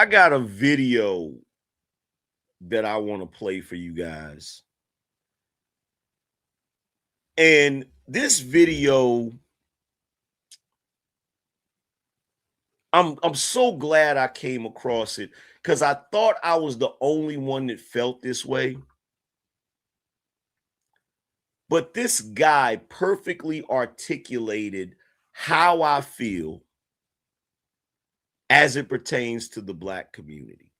got a video that I want to play for you guys. And this video, I'm so glad I came across it because I thought I was the only one that felt this way. But this guy perfectly articulated how I feel as it pertains to the Black community.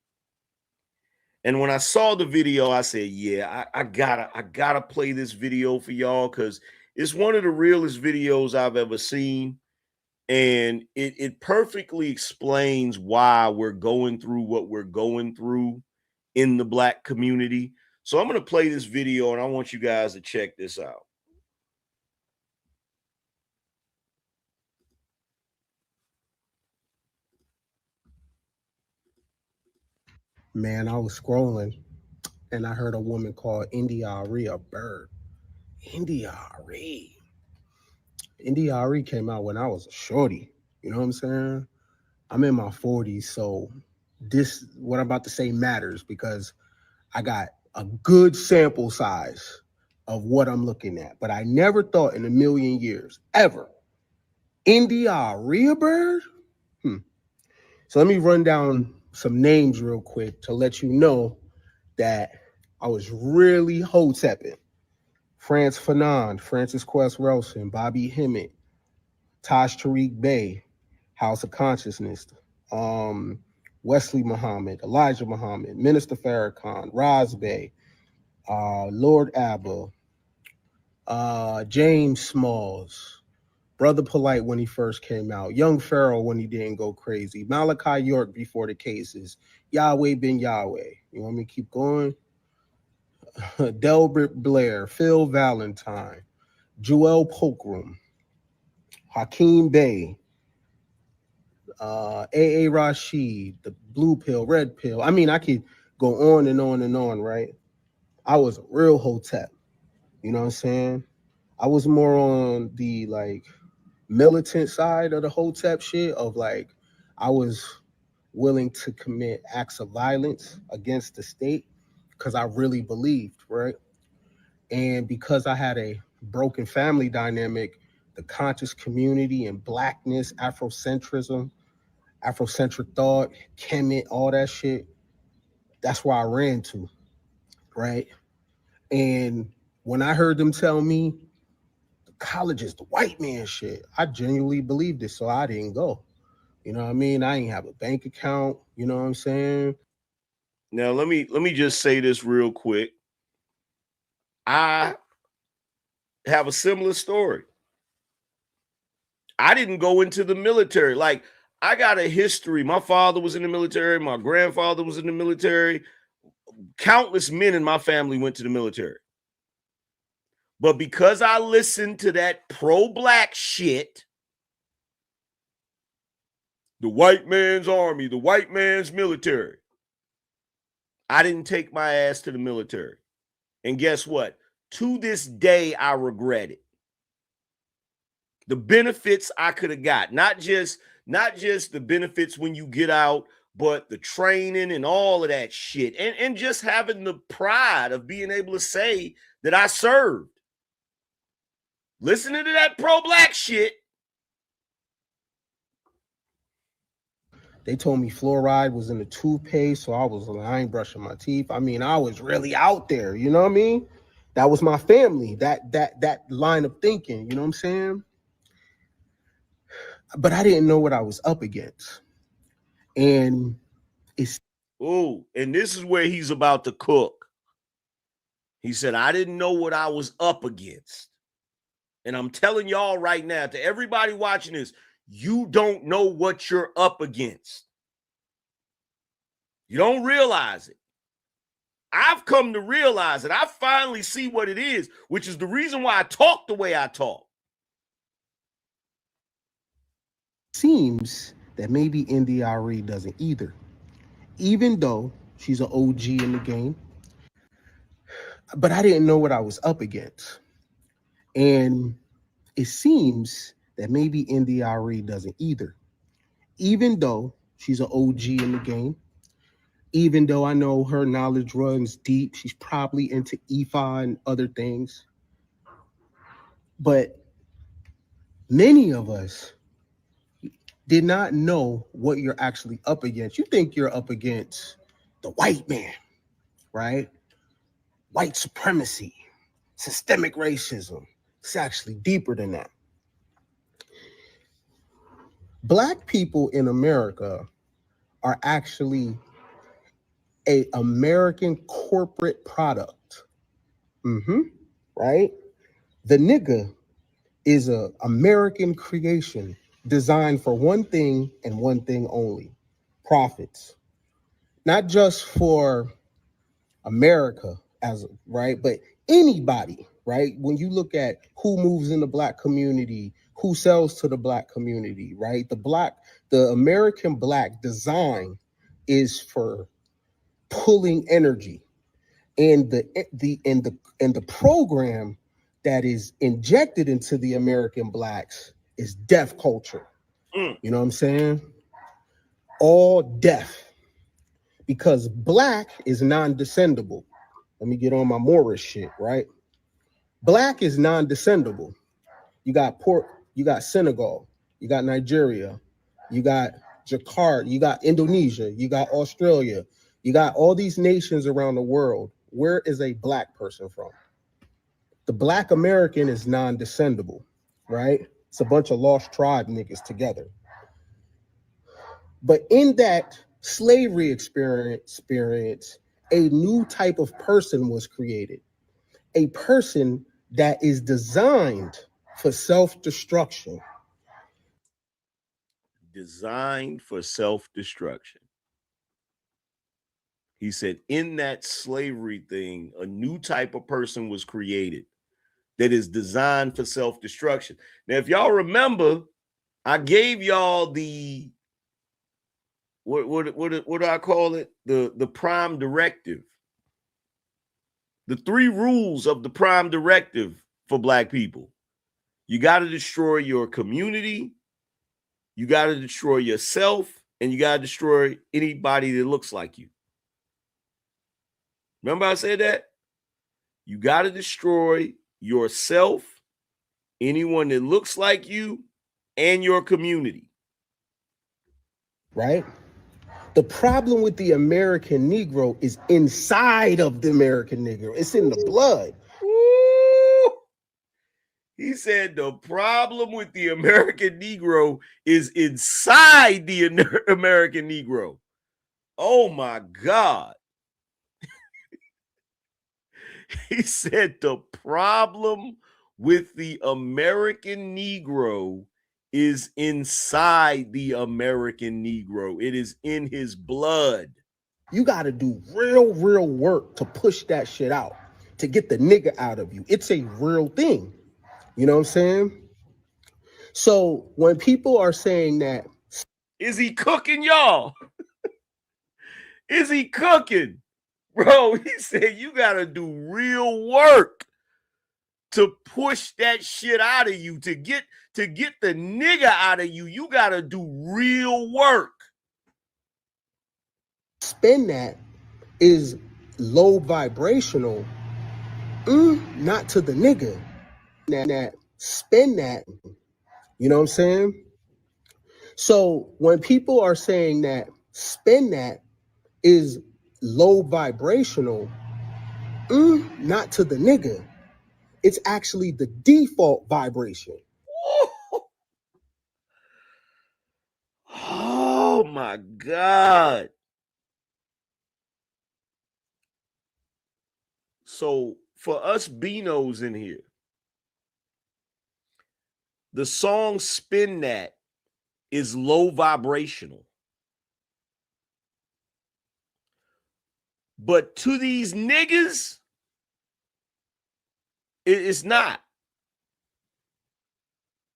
And when I saw the video, I said, yeah, I gotta play this video for y'all because it's one of the realest videos I've ever seen. And it perfectly explains why we're going through what we're going through in the Black community. So I'm going to play this video and I want you guys to check this out. Man, I was scrolling and I heard a woman called India Arie a bird. India Arie. India Arie came out when I was a shorty. You know what I'm saying? I'm in my 40s, so this what I'm about to say matters because I got a good sample size of what I'm looking at. But I never thought in a million years, ever, India Arie a bird? So let me run down some names real quick to let you know that I was really hotepping. France Fanon, Francis Quest Relson, Bobby Hemmett, Taj Tariq Bey, House of Consciousness, Wesley Muhammad, Elijah Muhammad, Minister Farrakhan, Raz Bey, Lord Abba, James Smalls, Brother Polite when he first came out, Young Pharaoh when he didn't go crazy, Malachi York before the cases, Yahweh Ben Yahweh. You want me to keep going? Delbert Blair, Phil Valentine, Joel Pokrum, Hakeem Bey, A.A. Rashid, the blue pill, red pill. I mean, I could go on and on and on, right? I was a real hotep. You know what I'm saying? I was more on the like militant side of the hotep shit of like I was willing to commit acts of violence against the state because I really believed, right? And because I had a broken family dynamic, the conscious community and blackness, Afrocentrism, Afrocentric thought, Kemet, all that shit, that's where I ran to, right? And when I heard them tell me the college is the white man shit, I genuinely believed it, so I didn't go. You know what I mean? I ain't have a bank account. You know what I'm saying? Now let me just say this real quick. I have a similar story. I didn't go into the military. Like, I got a history. My father was in the military. My grandfather was in the military. Countless men in my family went to the military. But because I listened to that pro-black shit, the white man's army, the white man's military, I didn't take my ass to the military. And guess what? To this day, I regret it. The benefits I could have got, not just the benefits when you get out, but the training and all of that shit. And just having the pride of being able to say that I served. Listening to that pro-black shit. They told me fluoride was in the toothpaste, so I ain't brushing my teeth. I mean, I was really out there, you know what I mean? That was my family, that line of thinking, you know what I'm saying? But I didn't know what I was up against. And it's and this is where he's about to cook. He said, I didn't know what I was up against. And I'm telling y'all right now, to everybody watching this, you don't know what you're up against. You don't realize it. I've come to realize it. I finally see what it is, which is the reason why I talk the way I talk. Seems that maybe India Arie doesn't either. Even though she's an OG in the game. But I didn't know what I was up against. And it seems that maybe India Arie doesn't either. Even though she's an OG in the game, Even though I know her knowledge runs deep, she's probably into EFI and other things. But many of us did not know what you're actually up against. You think you're up against the white man, right? White supremacy, systemic racism. It's actually deeper than that. Black people in America are actually a American corporate product. Right? The nigga is a American creation designed for one thing and one thing only: profits. Not just for America as right, but anybody, right? When you look at who moves in the black community, who sells to the black community, right? The American black design is for pulling energy, and the program that is injected into the American blacks is deaf culture. You know what I'm saying? All deaf, because black is non-descendable. Let me get on my Morris shit, right? Black is non-descendable. You got Senegal, you got Nigeria, you got Jakarta, you got Indonesia, you got Australia, you got all these nations around the world. Where is a black person from? The black American is non-descendable, right? It's a bunch of lost tribe niggas together. But in that slavery experience, a new type of person was created. A person that is designed for self-destruction. Designed for self-destruction. He said, in that slavery thing, a new type of person was created that is designed for self-destruction. Now, if y'all remember, I gave y'all the what do I call it? The prime directive. The 3 rules of the prime directive for black people. You got to destroy your community, you got to destroy yourself, and you got to destroy anybody that looks like you. Remember I said that? You got to destroy yourself, anyone that looks like you, and your community. Right? The problem with the American Negro is inside of the American Negro. It's in the blood. Ooh. He said the problem with the American Negro is inside the American Negro. Oh my God. He said the problem with the American Negro is inside the American Negro. It is in his blood. You got to do real work to push that shit out, to get the nigga out of you. It's a real thing. You know what I'm saying? So when people are saying that, is he cooking, y'all? Is he cooking? Bro, he said you got to do real work to push that shit out of you, to get the nigga out of you. You got to do real work. spin that is low vibrational, not to the nigga. That spin that, you know what I'm saying? So when people are saying that spin that is low vibrational, not to the nigga, it's actually the default vibration. Oh my God. So for us Beanos in here, the song Spin That is low vibrational. But to these niggas, it's not.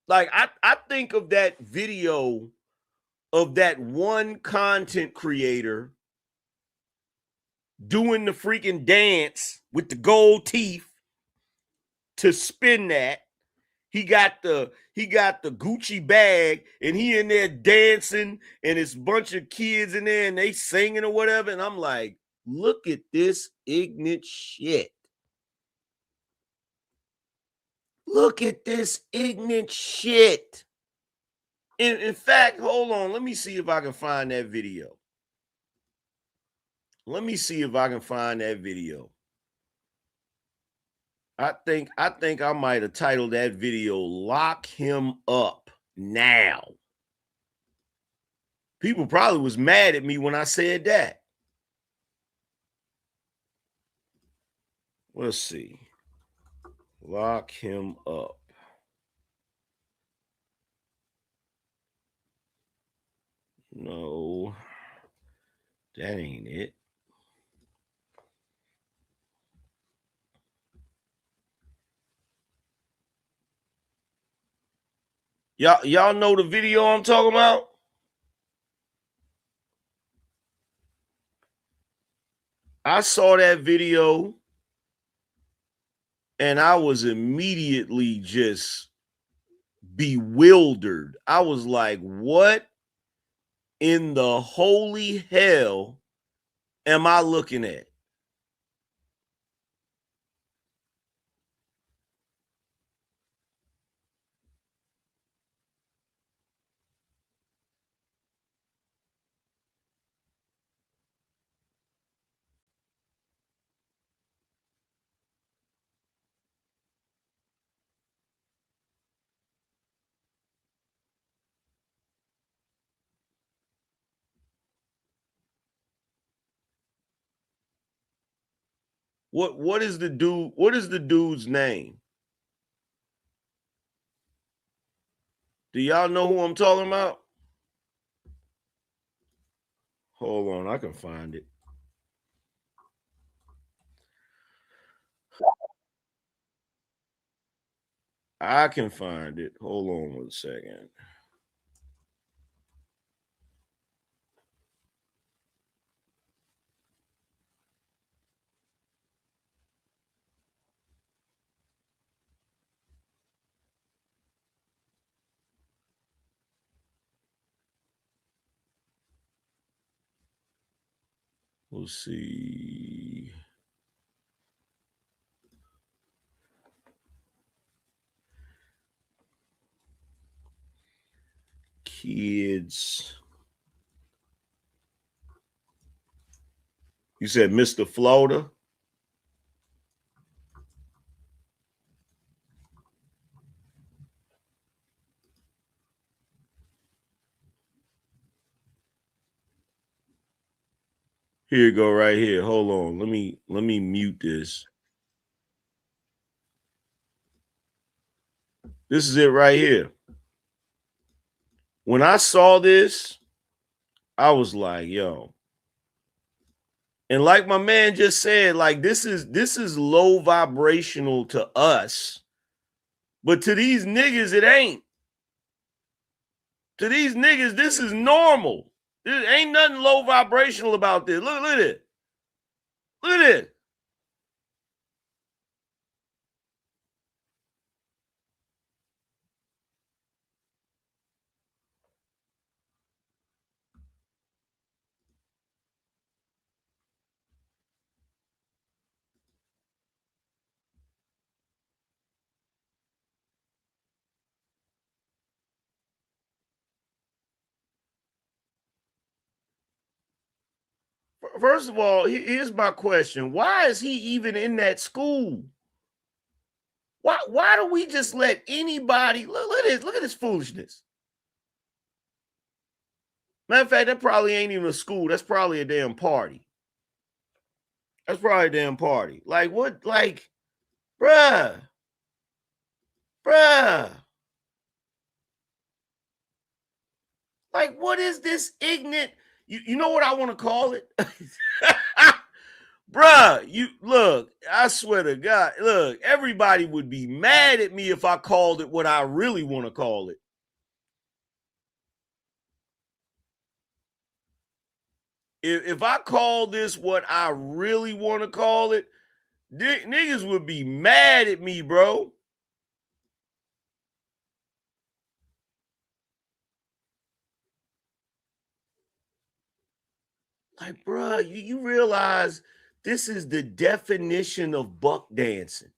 Like, I think of that video of that one content creator doing the freaking dance with the gold teeth to Spin That. He got the Gucci bag, and he in there dancing, and it's a bunch of kids in there, and they singing or whatever. And I'm like, look at this ignorant shit. Look at this ignorant shit. In fact, hold on. Let me see if I can find that video. Let me see if I can find that video. I think I might have titled that video "Lock Him Up Now." People probably was mad at me when I said that. Let's see. Lock him up. No, that ain't it. Y'all know the video I'm talking about? I saw that video and I was immediately just bewildered. I was like, what in the holy hell am I looking at? What is the dude? What is the dude's name? Do y'all know who I'm talking about? Hold on, I can find it. I can find it. Hold on 1 second. Let's see. Kids. You said Mr. Florida? Here you go, right here. Hold on. Let me mute this. This is it right here. When I saw this, I was like, yo. And like my man just said, like this is low vibrational to us. But to these niggas, it ain't. To these niggas, this is normal. There ain't nothing low vibrational about this. Look at it. Look at it. First of all, here's my question. Why is he even in that school? Why do we just let anybody look at this foolishness? Matter of fact, that probably ain't even a school. That's probably a damn party. That's probably a damn party. Like what? Like, bruh. Like, what is this ignorant? You know what I want to call it? Bruh, you look, I swear to God, look, everybody would be mad at me if I called it what I really want to call it. If I call this what I really want to call it, niggas would be mad at me, bro. Like, bruh, you realize this is the definition of buck dancing.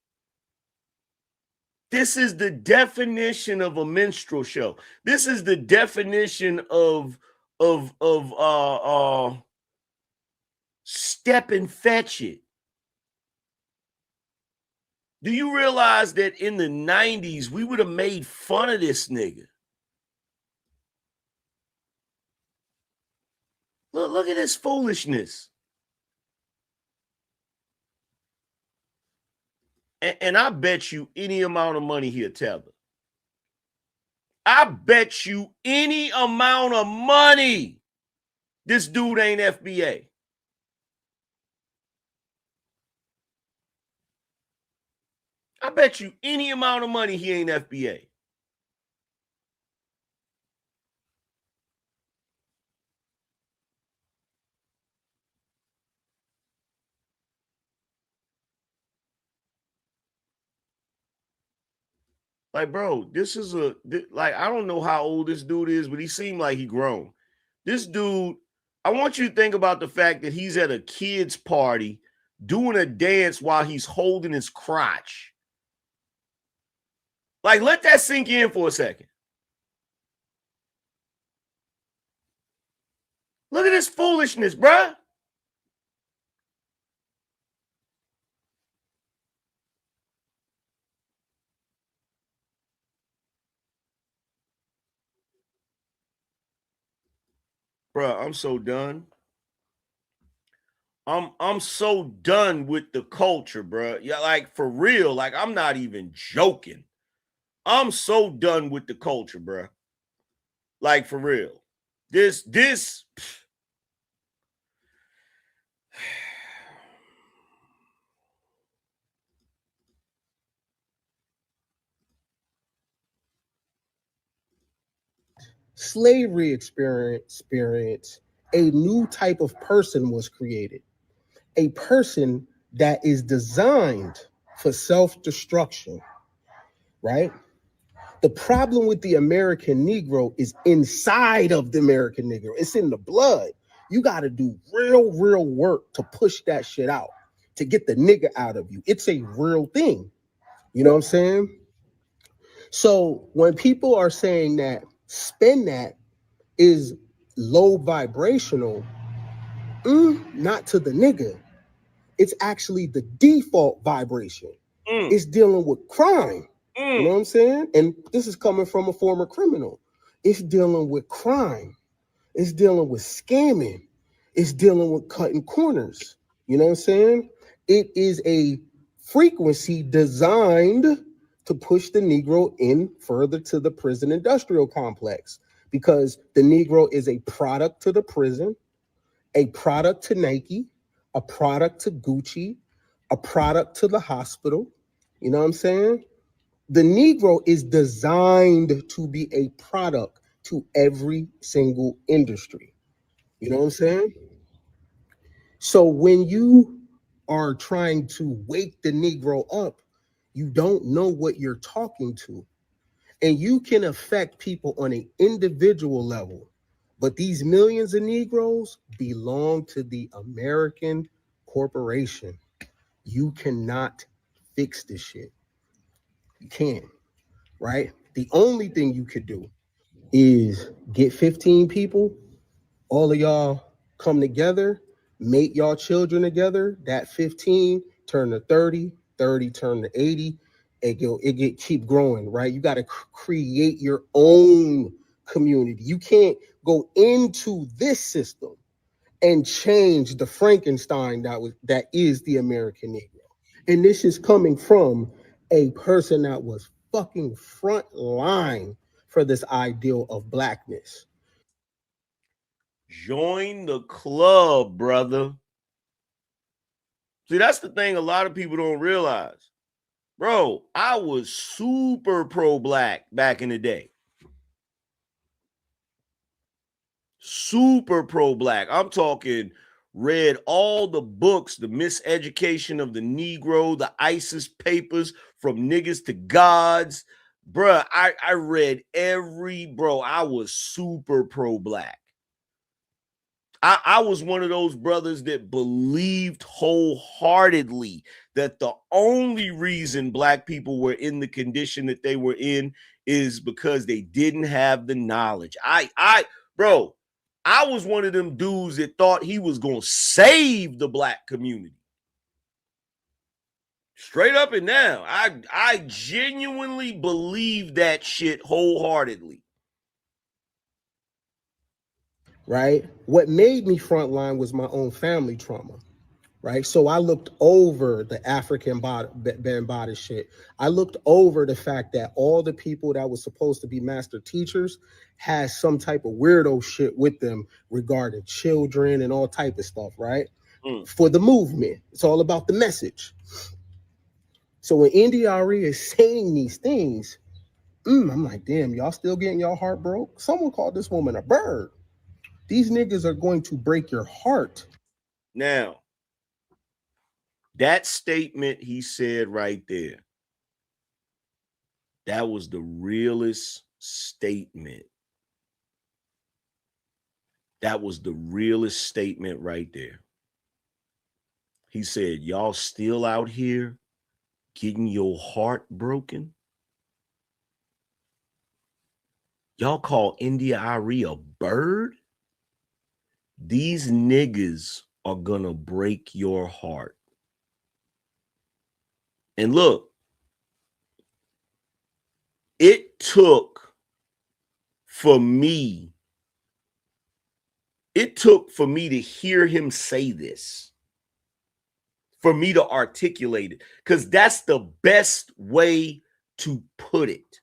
This is the definition of a minstrel show. This is the definition of step and fetch it. Do you realize that in the 90s we would have made fun of this nigga? Look at this foolishness. And I bet you any amount of money he'll tether. I bet you any amount of money this dude ain't FBA. I bet you any amount of money he ain't FBA. Like, bro, this is like, I don't know how old this dude is, but he seemed like he grown. This dude, I want you to think about the fact that he's at a kid's party doing a dance while he's holding his crotch. Like, let that sink in for a second. Look at this foolishness, bruh. Bruh, I'm so done. I'm so done with the culture, bruh. Yeah, like for real. Like, I'm not even joking. I'm so done with the culture, bruh. Like for real. This Slavery experience, a new type of person was created. A person that is designed for self-destruction, right? The problem with the American Negro is inside of the American Negro. It's in the blood. You got to do real work to push that shit out, to get the nigga out of you. It's a real thing. You know what I'm saying? So when people are saying that spin that is low vibrational, not to the nigga. It's actually the default vibration. It's dealing with crime. You know what I'm saying? And this is coming from a former criminal. It's dealing with crime. It's dealing with scamming. It's dealing with cutting corners. You know what I'm saying? It is a frequency designed to push the Negro in further to the prison industrial complex, because the Negro is a product to the prison, a product to Nike, a product to Gucci, a product to the hospital. You know what I'm saying? The Negro is designed to be a product to every single industry. You know what I'm saying? So when you are trying to wake the Negro up, you don't know what you're talking to. And you can affect people on an individual level. But these millions of Negroes belong to the American corporation. You cannot fix this shit. You can't, right? The only thing you could do is get 15 people, all of y'all come together, mate y'all children together. That 15 turn to 30, 30 turn to 80. It keep growing, right? You got to create your own community. You can't go into this system and change the Frankenstein that is the American Negro. And this is coming from a person that was fucking front line for this ideal of blackness. join the club, brother. See, that's the thing a lot of people don't realize. Bro, I was super pro-black back in the day. Super pro-black. I'm talking read all the books, the miseducation of the Negro, the ISIS papers, from niggas to gods. Bruh, I read I was super pro-black. I was one of those brothers that believed wholeheartedly that the only reason black people were in the condition that they were in is because they didn't have the knowledge. Bro, I was one of them dudes that thought he was going to save the black community. Straight up and down. I genuinely believe that shit wholeheartedly. Right? What made me frontline was my own family trauma. Right? So I looked over the African body shit. I looked over the fact that all the people that was supposed to be master teachers had some type of weirdo shit with them regarding children and all type of stuff, right? For the movement. It's all about the message. So when India Arie is saying these things, I'm like, damn, y'all still getting y'all heart broke? Someone called this woman a bird. These niggas are going to break your heart. Now, that statement he said right there, that was the realest statement. That was the realest statement right there. He said, y'all still out here getting your heart broken? Y'all call India Arie a bird? These niggas are gonna break your heart. And look, it took for me to hear him say this, for me to articulate it, because that's the best way to put it.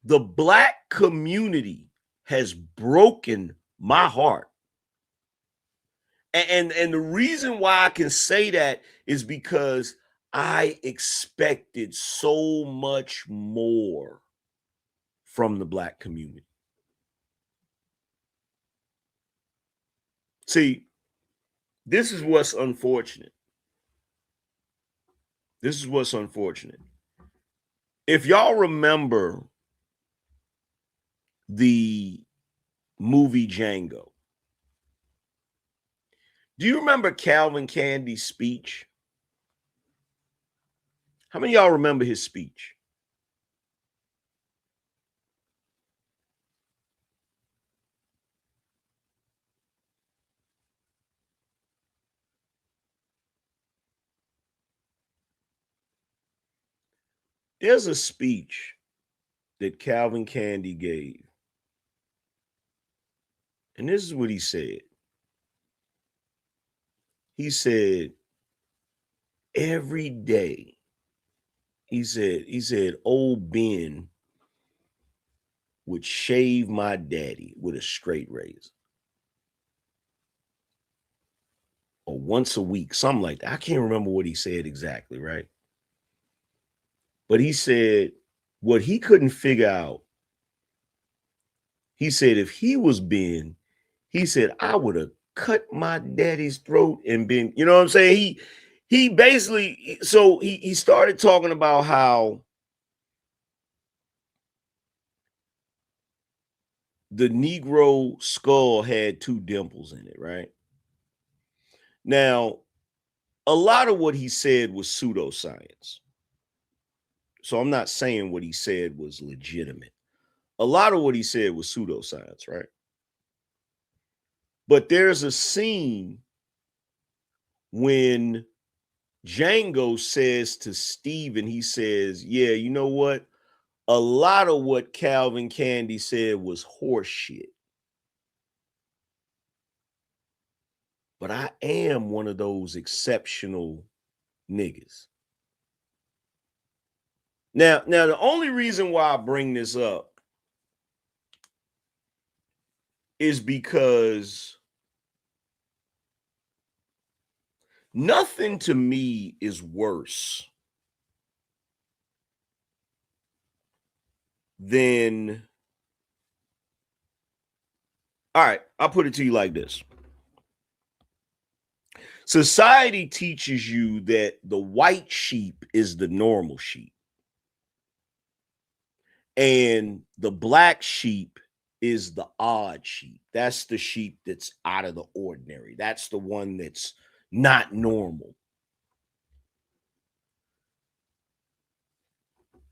The black community has broken my heart. And the reason why I can say that is because I expected so much more from the black community. See, this is what's unfortunate. This is what's unfortunate. If y'all remember the movie Django, do you remember Calvin Candy's speech? How many of y'all remember his speech? There's a speech that Calvin Candy gave. And this is what he said. He said, every day, he said, old Ben would shave my daddy with a straight razor. Or once a week, something like that. I can't remember what he said exactly, right? But he said what he couldn't figure out. He said if he was Ben, he said I would have cut my daddy's throat and been, you know what I'm saying? He basically, so he started talking about how the Negro skull had two dimples in it, right? Now, a lot of what he said was pseudoscience. So I'm not saying what he said was legitimate. A lot of what he said was pseudoscience, right? But there's a scene when Django says to Steven, he says, yeah, you know what? A lot of what Calvin Candy said was horse shit. But I am one of those exceptional niggas. Now, the only reason why I bring this up is because nothing to me is worse than, all right, I'll put it to you like this. Society teaches you that the white sheep is the normal sheep, and the black sheep is the odd sheep. That's the sheep that's out of the ordinary. That's the one that's not normal.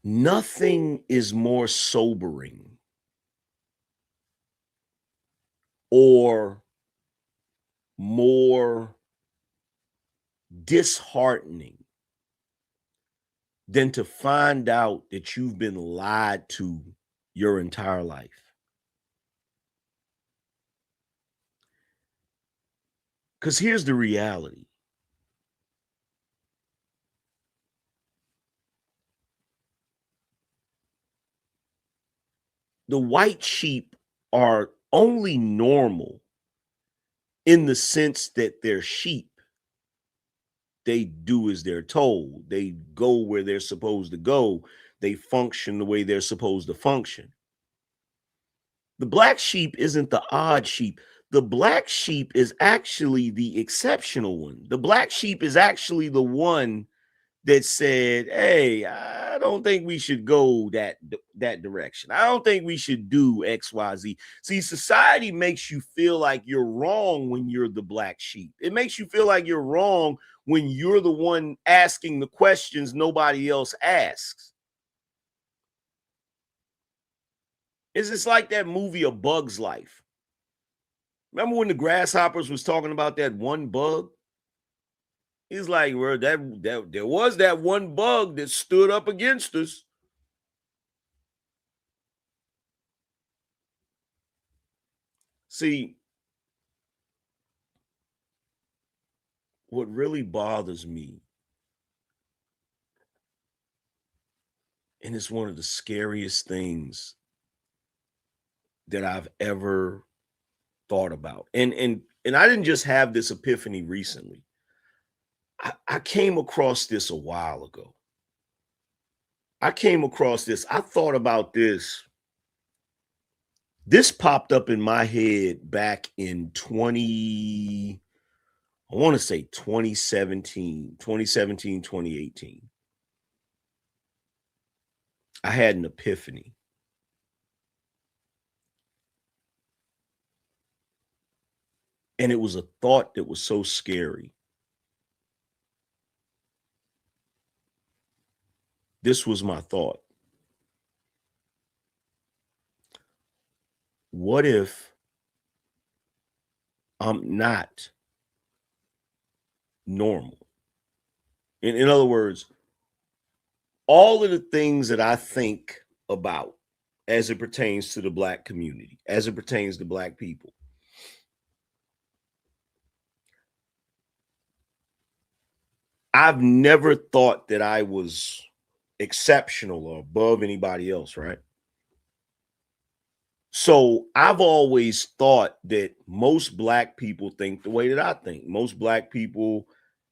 Nothing is more sobering or more disheartening than to find out that you've been lied to your entire life. Because here's the reality. The white sheep are only normal in the sense that they're sheep. They do as they're told. They go where they're supposed to go. They function the way they're supposed to function. The black sheep isn't the odd sheep. The black sheep is actually the exceptional one. The black sheep is actually the one that said, "Hey, I don't think we should go that direction. I don't think we should do XYZ." See, society makes you feel like you're wrong when you're the black sheep. It makes you feel like you're wrong when you're the one asking the questions nobody else asks. It's just like that movie A Bug's Life. Remember when the grasshoppers was talking about that one bug? He's like, well, that there was that one bug that stood up against us. See, what really bothers me, and it's one of the scariest things that I've ever thought about. And I didn't just have this epiphany recently. I came across this a while ago. I came across this. I thought about this. This popped up in my head back in 20, I want to say 2018. I had an epiphany. And it was a thought that was so scary. This was my thought. What if I'm not normal? In other words, all of the things that I think about as it pertains to the black community, as it pertains to black people, I've never thought that I was exceptional or above anybody else, right? So I've always thought that most black people think the way that I think. Most black people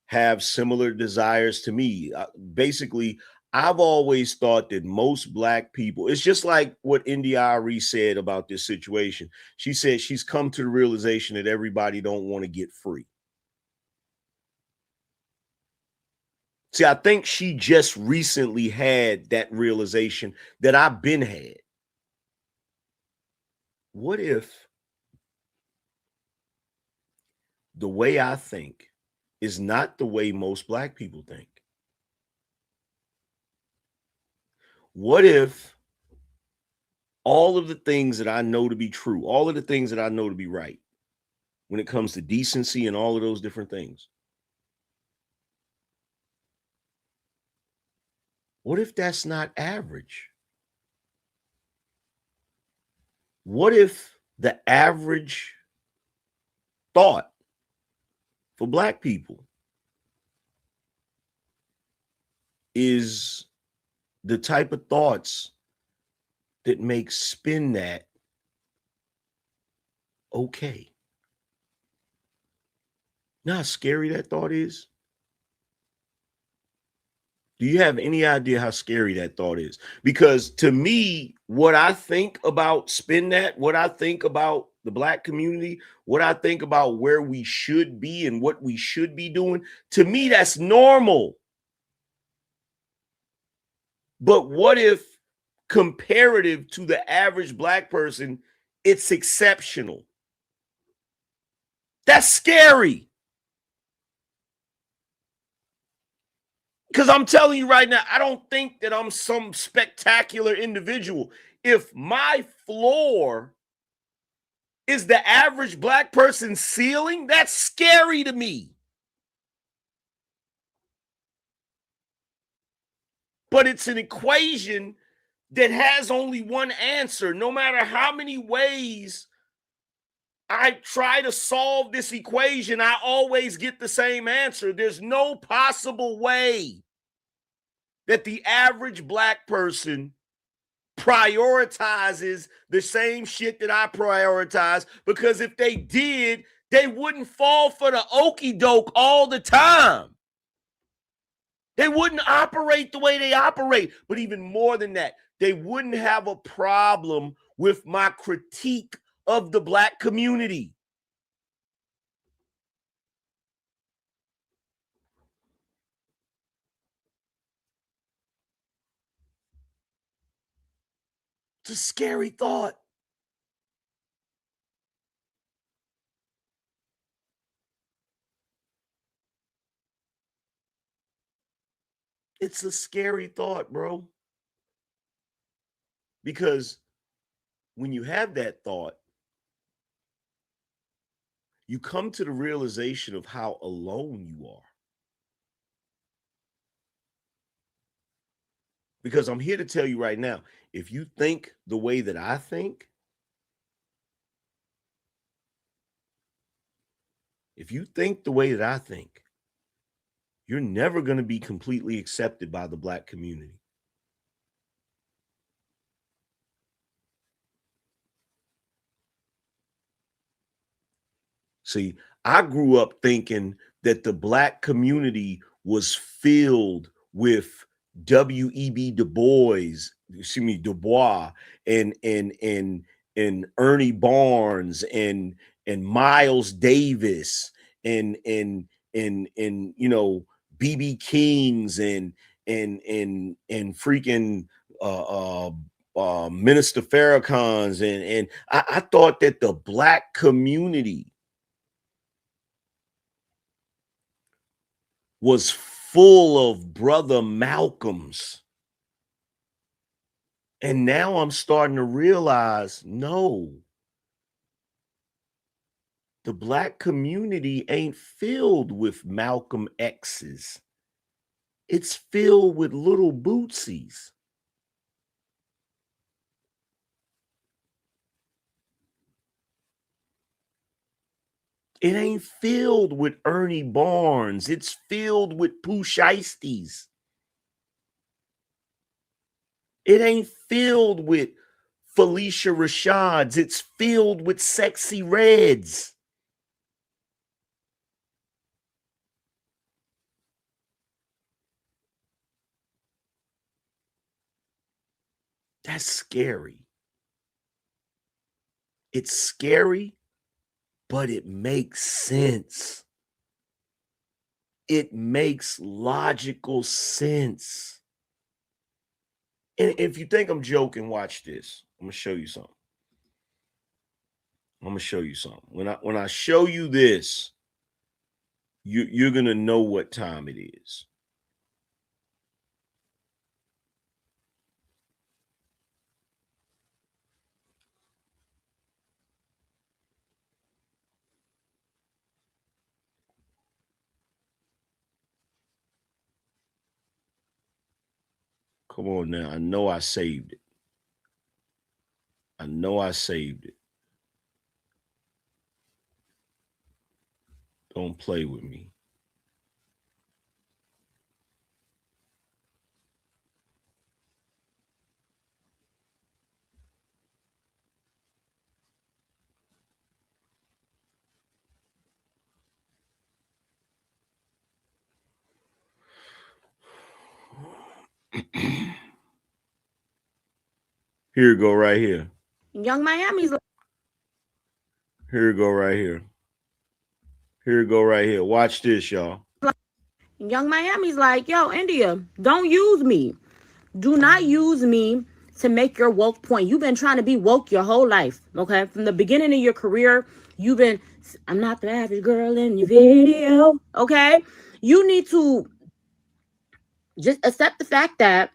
have similar desires to me. Basically, I've always thought that most black people, it's just like what India Arie said about this situation. She said she's come to the realization that everybody don't want to get free. See, I think she just recently had that realization that I've been had. What if the way I think is not the way most black people think? What if all of the things that I know to be true, all of the things that I know to be right when it comes to decency and all of those different things, what if that's not average? What if the average thought for black people is the type of thoughts that make spin that okay? You know how scary that thought is? Do you have any idea how scary that thought is? Because to me, what I think about spin that, what I think about the black community, what I think about where we should be and what we should be doing, to me, that's normal. But what if comparative to the average black person, it's exceptional. That's scary. Because I'm telling you right now, I don't think that I'm some spectacular individual. If my floor is the average black person's ceiling, that's scary to me. But it's an equation that has only one answer. No matter how many ways I try to solve this equation, I always get the same answer. There's no possible way that the average black person prioritizes the same shit that I prioritize, because if they did, they wouldn't fall for the okie doke all the time. They wouldn't operate the way they operate. But even more than that, they wouldn't have a problem with my critique of the black community. It's a scary thought. It's a scary thought, bro. Because when you have that thought, you come to the realization of how alone you are. Because I'm here to tell you right now, if you think the way that I think, you're never going to be completely accepted by the black community. See, I grew up thinking that the black community was filled with W.E.B. Du Bois, and Ernie Barnes and Miles Davis and you know, B.B. Kings and freaking Minister Farrakhan's, and I thought that the black community was full of brother Malcolms. And now I'm starting to realize, no, the black community ain't filled with Malcolm X's. It's filled with little bootsies. It ain't filled with Ernie Barnes. It's filled with Pooh Shiesties. It ain't filled with Felicia Rashads. It's filled with Sexy Reds. That's scary. It's scary, but it makes sense. It makes logical sense. And if you think I'm joking, watch this. I'm gonna show you something. When I show you this, you're gonna know what time it is. Come on now. I know I saved it. Don't play with me. Here you go right here. Young Miami's Here you go right here. Here you go right here. Watch this, y'all. Young Miami's like, yo, India, don't use me. Do not use me to make your woke point. You've been trying to be woke your whole life, okay? From the beginning of your career, you've been, I'm not the average girl in your video, okay? You need to just accept the fact that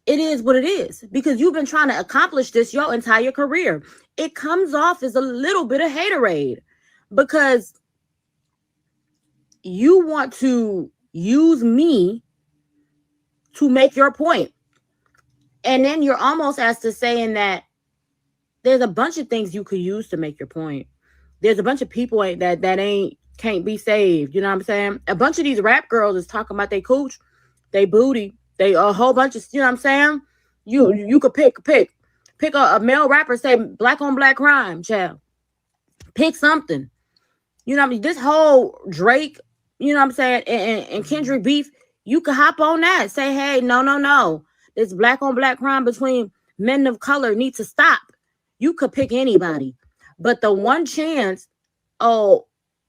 it is what it is, because you've been trying to accomplish this your entire career. It comes off as a little bit of haterade because you want to use me to make your point. And then you're almost as to saying that there's a bunch of things you could use to make your point. There's a bunch of people that ain't can't be saved. You know what I'm saying? A bunch of these rap girls is talking about they cooch, they booty, they a whole bunch of, you know what I'm saying? You could pick a male rapper, say black on black crime, child. Pick something. You know what I mean? This whole Drake, you know what I'm saying, and Kendrick beef, you could hop on that. Say, hey, no. This black on black crime between men of color needs to stop. You could pick anybody. But the one chance, oh,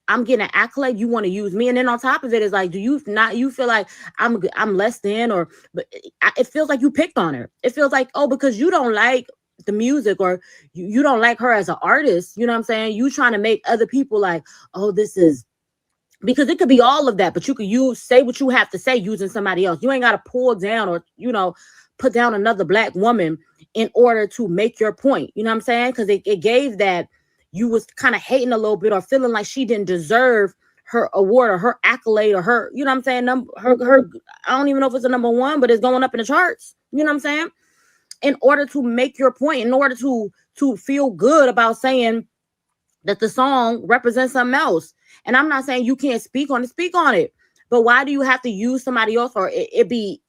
I'm getting an accolade, you want to use me. And then on top of it is like, do you not, you feel like I'm less than, or, but it feels like you picked on her. It feels like, oh, because you don't like the music, or you don't like her as an artist, you know what I'm saying? You trying to make other people like, oh, this is, because it could be all of that, but you could say what you have to say using somebody else. You ain't got to pull down or, put down another black woman in order to make your point. You know what I'm saying? Because it gave that you was kind of hating a little bit or feeling like she didn't deserve her award or her accolade or her, you know what I'm saying? Her, I don't even know if it's a number one, but it's going up in the charts. You know what I'm saying? In order to make your point, in order to feel good about saying that the song represents something else. And I'm not saying you can't speak on it. But why do you have to use somebody else, or it be,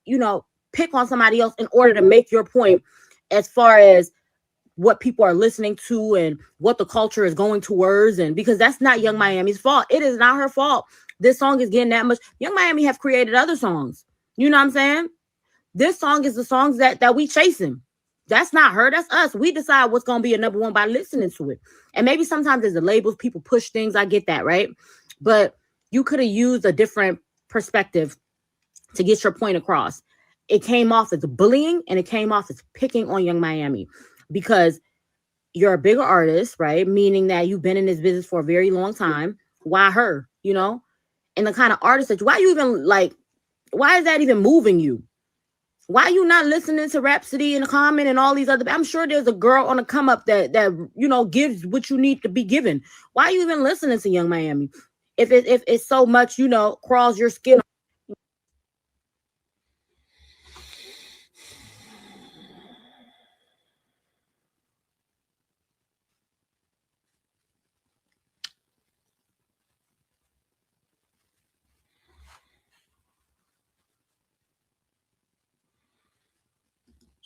pick on somebody else in order to make your point as far as what people are listening to and what the culture is going towards? And because that's not Young Miami's fault. It is not her fault. This song is getting that much. Young Miami have created other songs. You know what I'm saying? This song is the songs that we chasing. That's not her. That's us. We decide what's going to be a number one by listening to it. And maybe sometimes as the labels, people push things. I get that, right? But you could have used a different perspective to get your point across. It came off as bullying, and it came off as picking on Young Miami because you're a bigger artist, right? Meaning that you've been in this business for a very long time. Why her? And the kind of artist that why you even like, why is that even moving you? Why are you not listening to Rhapsody and Common and all these other? I'm sure there's a girl on the come up that gives what you need to be given. Why are you even listening to Young Miami? If it's so much, crawls your skin.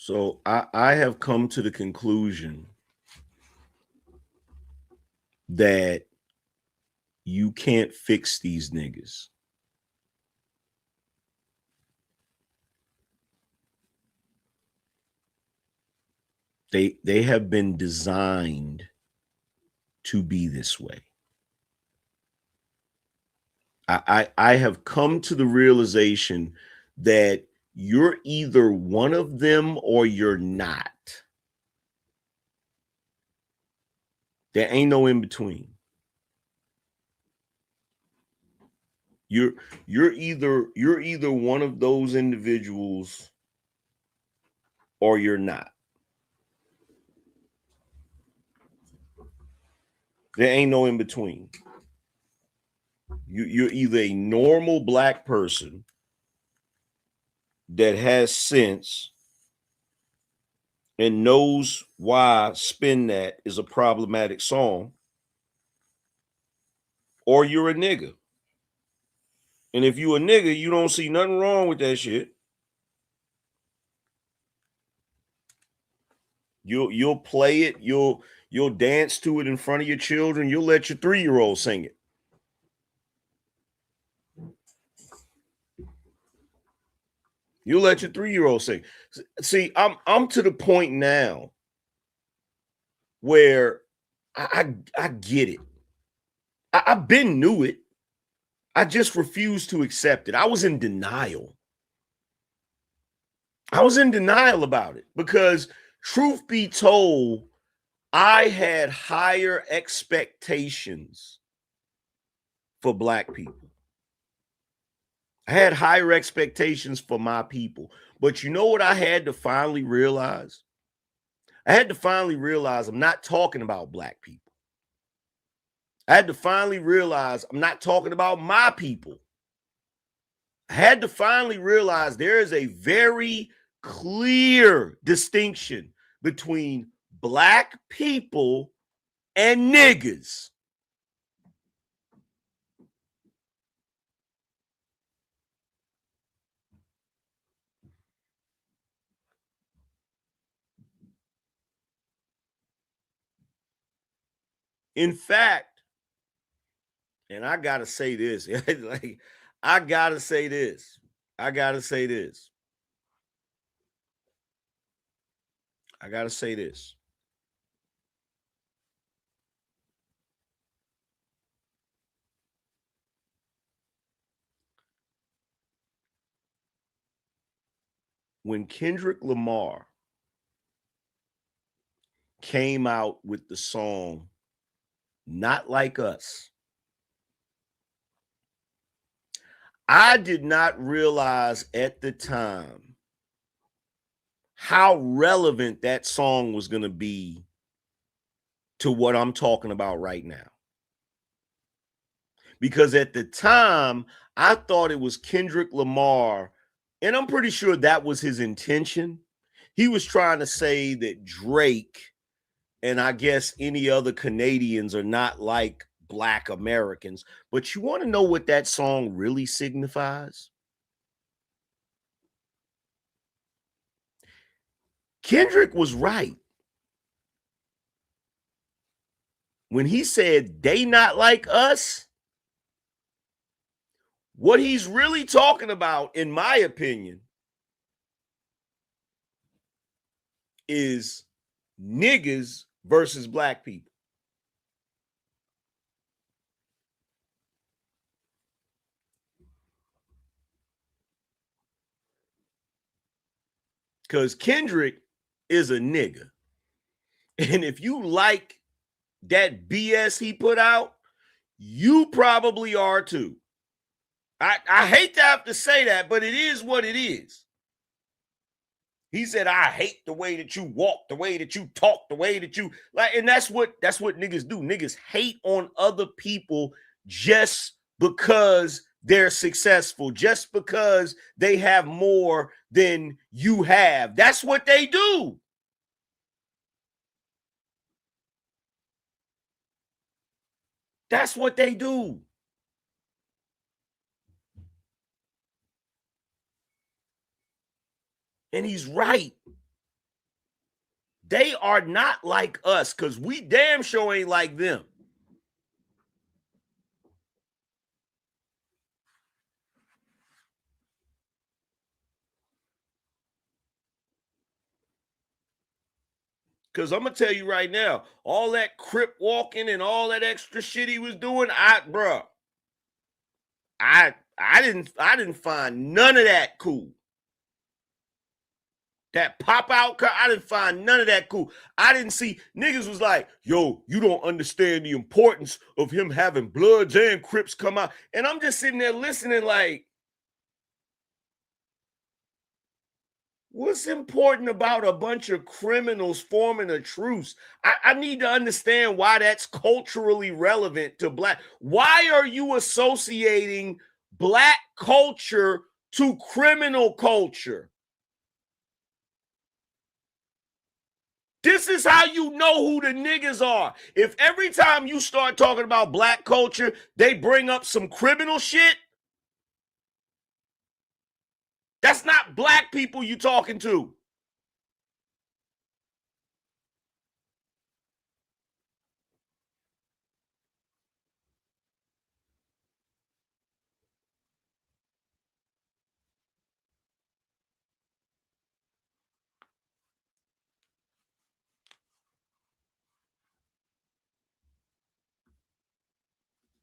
So I have come to the conclusion that you can't fix these niggas. They have been designed to be this way. I have come to the realization that you're either one of them or you're not. There ain't no in between. You're either one of those individuals or you're not. There ain't no in between. You're either a normal black person that has sense and knows why Spin That is a problematic song, or you're a nigga. And if you a nigga, you don't see nothing wrong with that shit. You'll play it, you'll dance to it in front of your children, you'll let your 3-year-old sing it. You'll let your 3-year-old sing. See, I'm to the point now where I get it. I've been knew it. I just refused to accept it. I was in denial. I was in denial about it because Truth be told, I had higher expectations for black people. I had higher expectations for my people. But you know what I had to finally realize? I had to finally realize I'm not talking about black people. I had to finally realize I'm not talking about my people. I had to finally realize there is a very clear distinction between black people and niggas. In fact, and I gotta say this, like I gotta say this. I gotta say this. I gotta say this. When Kendrick Lamar came out with the song Not Like Us, I did not realize at the time how relevant that song was going to be to what I'm talking about right now. Because at the time, I thought it was Kendrick Lamar, and I'm pretty sure that was his intention. He was trying to say that Drake and I guess any other Canadians are not like Black Americans. But you want to know what that song really signifies? Kendrick was right when he said they not like us. What he's really talking about, in my opinion, is niggas versus black people. Because Kendrick is a nigga. And if you like that BS he put out, you probably are too. I hate to have to say that, but it is what it is. He said, I hate the way that you walk, the way that you talk, the way that you like, and that's what niggas do. Niggas hate on other people just because they're successful, just because they have more than you have. That's what they do. That's what they do. And he's right. They are not like us because we damn sure ain't like them. Because I'm gonna tell you right now, all that crip walking and all that extra shit he was doing, I didn't find none of that cool. That pop out, I didn't find none of that cool. I didn't see niggas was like, yo, you don't understand the importance of him having Bloods and Crips come out. And I'm just sitting there listening like, what's important about a bunch of criminals forming a truce? I need to understand why that's culturally relevant to black. Why are you associating black culture to criminal culture? This is how you know who the niggas are. If every time you start talking about black culture, they bring up some criminal shit, that's not black people you talking to.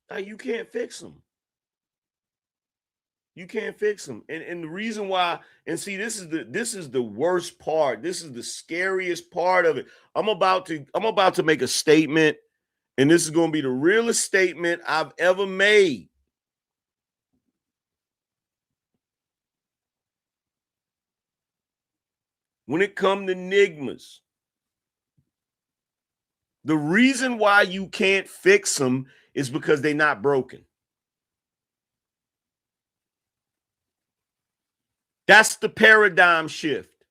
Now you can't fix them. You can't fix them. And the reason why, and see, this is the worst part. This is the scariest part of it. I'm about to make a statement, and this is going to be the realest statement I've ever made. When it comes to enigmas, the reason why you can't fix them is because they're not broken. That's the paradigm shift.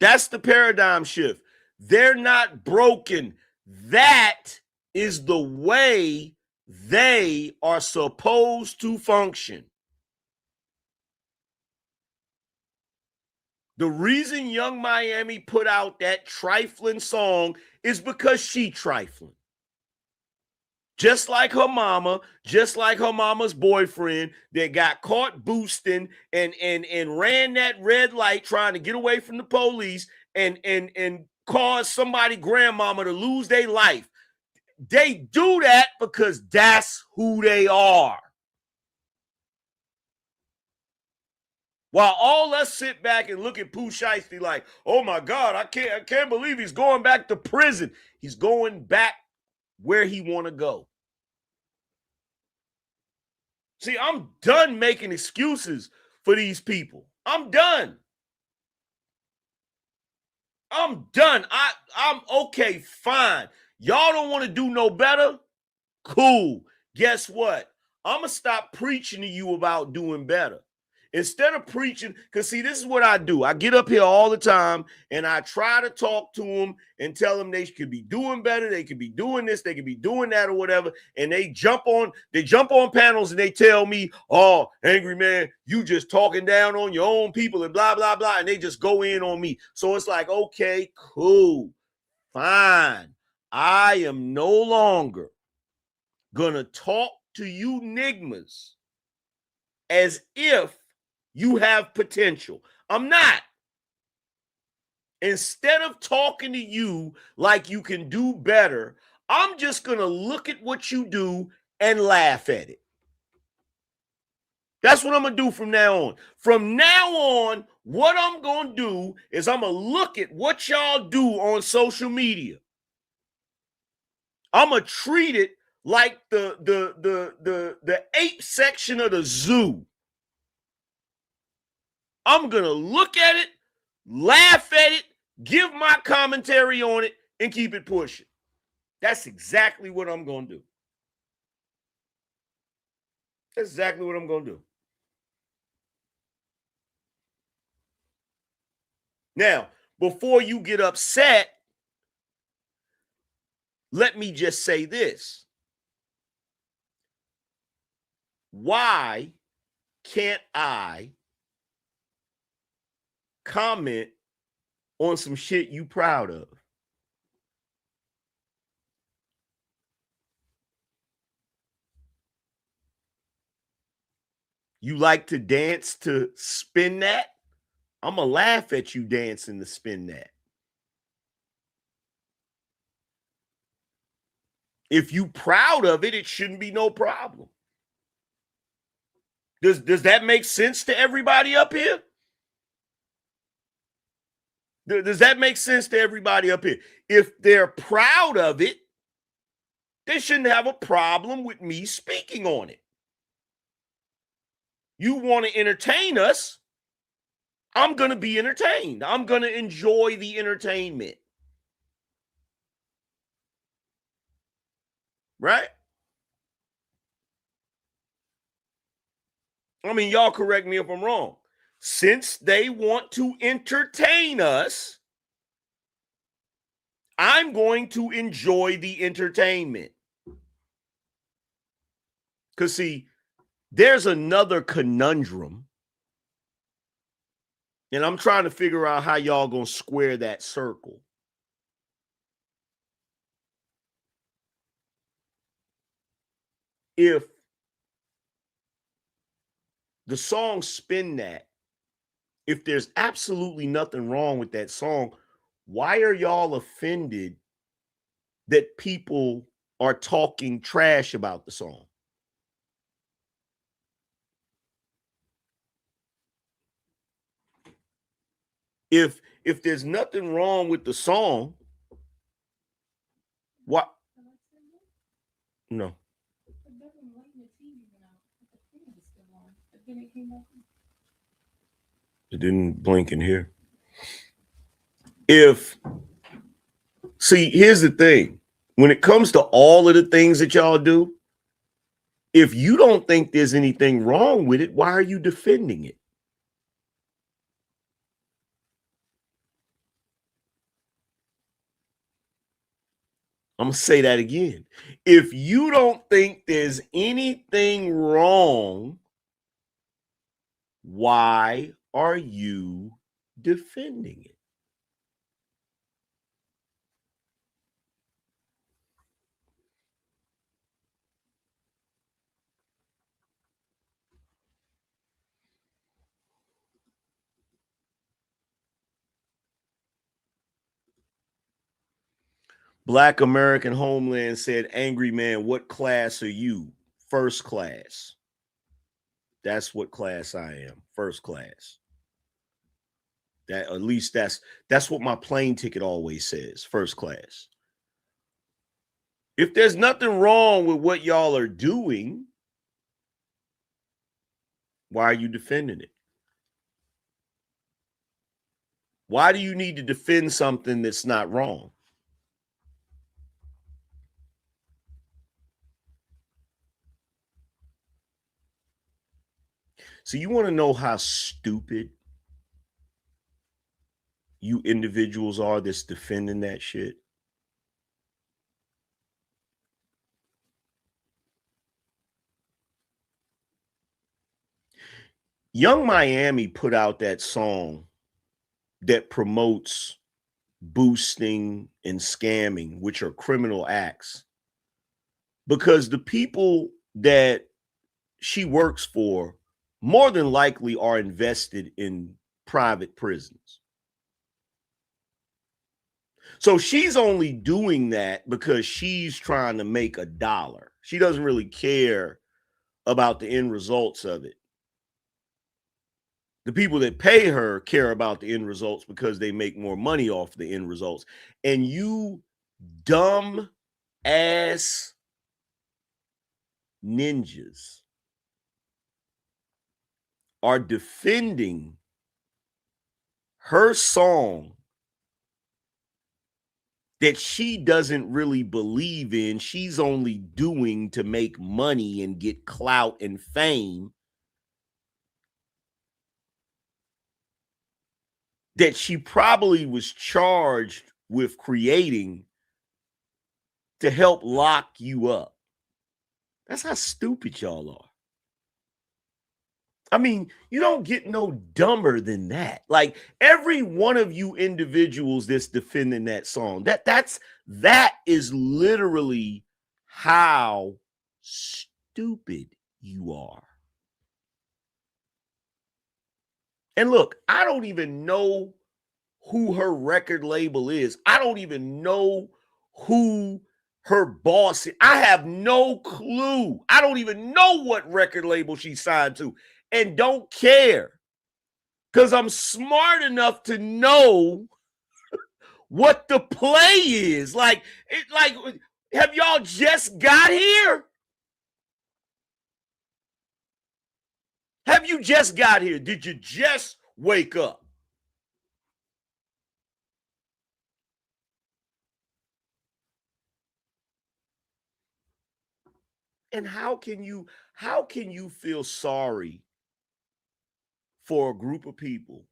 That's the paradigm shift. They're not broken. That is the way they are supposed to function. The reason Young Miami put out that trifling song is because she trifling. Just like her mama, just like her mama's boyfriend that got caught boosting and ran that red light trying to get away from the police and caused somebody grandmama to lose their life. They do that because that's who they are. While all us sit back and look at Pooh Shiesty like, oh my God, I can't believe he's going back to prison. He's going back where he want to go. See, I'm done making excuses for these people. I'm done. I'm done. I'm okay, fine. Y'all don't want to do no better? Cool. Guess what? I'm going to stop preaching to you about doing better. Instead of preaching, because see, this is what I do. I get up here all the time and I try to talk to them and tell them they could be doing better. They could be doing this. They could be doing that or whatever. And they jump on panels and they tell me, oh, Angryman, you just talking down on your own people and blah, blah, blah. And they just go in on me. So it's like, okay, cool, fine. I am no longer going to talk to you enigmas as if you have potential. I'm not. Instead of talking to you like you can do better, I'm just going to look at what you do and laugh at it. That's what I'm going to do from now on. From now on, what I'm going to do is I'm going to look at what y'all do on social media. I'm going to treat it like the ape section of the zoo. I'm going to look at it, laugh at it, give my commentary on it, and keep it pushing. That's exactly what I'm going to do. That's exactly what I'm going to do. Now, before you get upset, let me just say this. Why can't I comment on some shit you proud of? You like to dance to Spin That? I'm going to laugh at you dancing to Spin That. If you proud of it, it shouldn't be no problem. Does that make sense to everybody up here? Does that make sense to everybody up here? If they're proud of it, they shouldn't have a problem with me speaking on it. You want to entertain us, I'm going to be entertained. I'm going to enjoy the entertainment. Right? I mean, y'all correct me if I'm wrong. Since they want to entertain us, I'm going to enjoy the entertainment. Because, see, there's another conundrum. And I'm trying to figure out how y'all going to square that circle. If the song Spin That, if there's absolutely nothing wrong with that song, why are y'all offended that people are talking trash about the song? If there's nothing wrong with the song, what? No. It didn't blink in here. See, here's the thing. When it comes to all of the things that y'all do, if you don't think there's anything wrong with it, why are you defending it? I'm going to say that again. If you don't think there's anything wrong, why are you defending it? Black American Homeland said, Angryman, what class are you? First class. That's what class I am. First class. That at least that's what my plane ticket always says. First class. If there's nothing wrong with what y'all are doing, why are you defending it? Why do you need to defend something that's not wrong? So you want to know how stupid you individuals are that's defending that shit? Young Miami put out that song that promotes boosting and scamming, which are criminal acts, because the people that she works for more than likely are invested in private prisons. So she's only doing that because she's trying to make a dollar. She doesn't really care about the end results of it. The people that pay her care about the end results because they make more money off the end results. And you dumb ass ninjas are defending her song that she doesn't really believe in. She's only doing to make money and get clout and fame, that she probably was charged with creating to help lock you up. That's how stupid y'all are. I mean, you don't get no dumber than that. Like every one of you individuals that's defending that song, that is literally how stupid you are. And look, I don't even know who her record label is. I don't even know who her boss is. I have no clue. I don't even know what record label she signed to and don't care because I'm smart enough to know what the play is. Like, have y'all just got here? Have you just got here? Did you just wake up? And how can you feel sorry for a group of people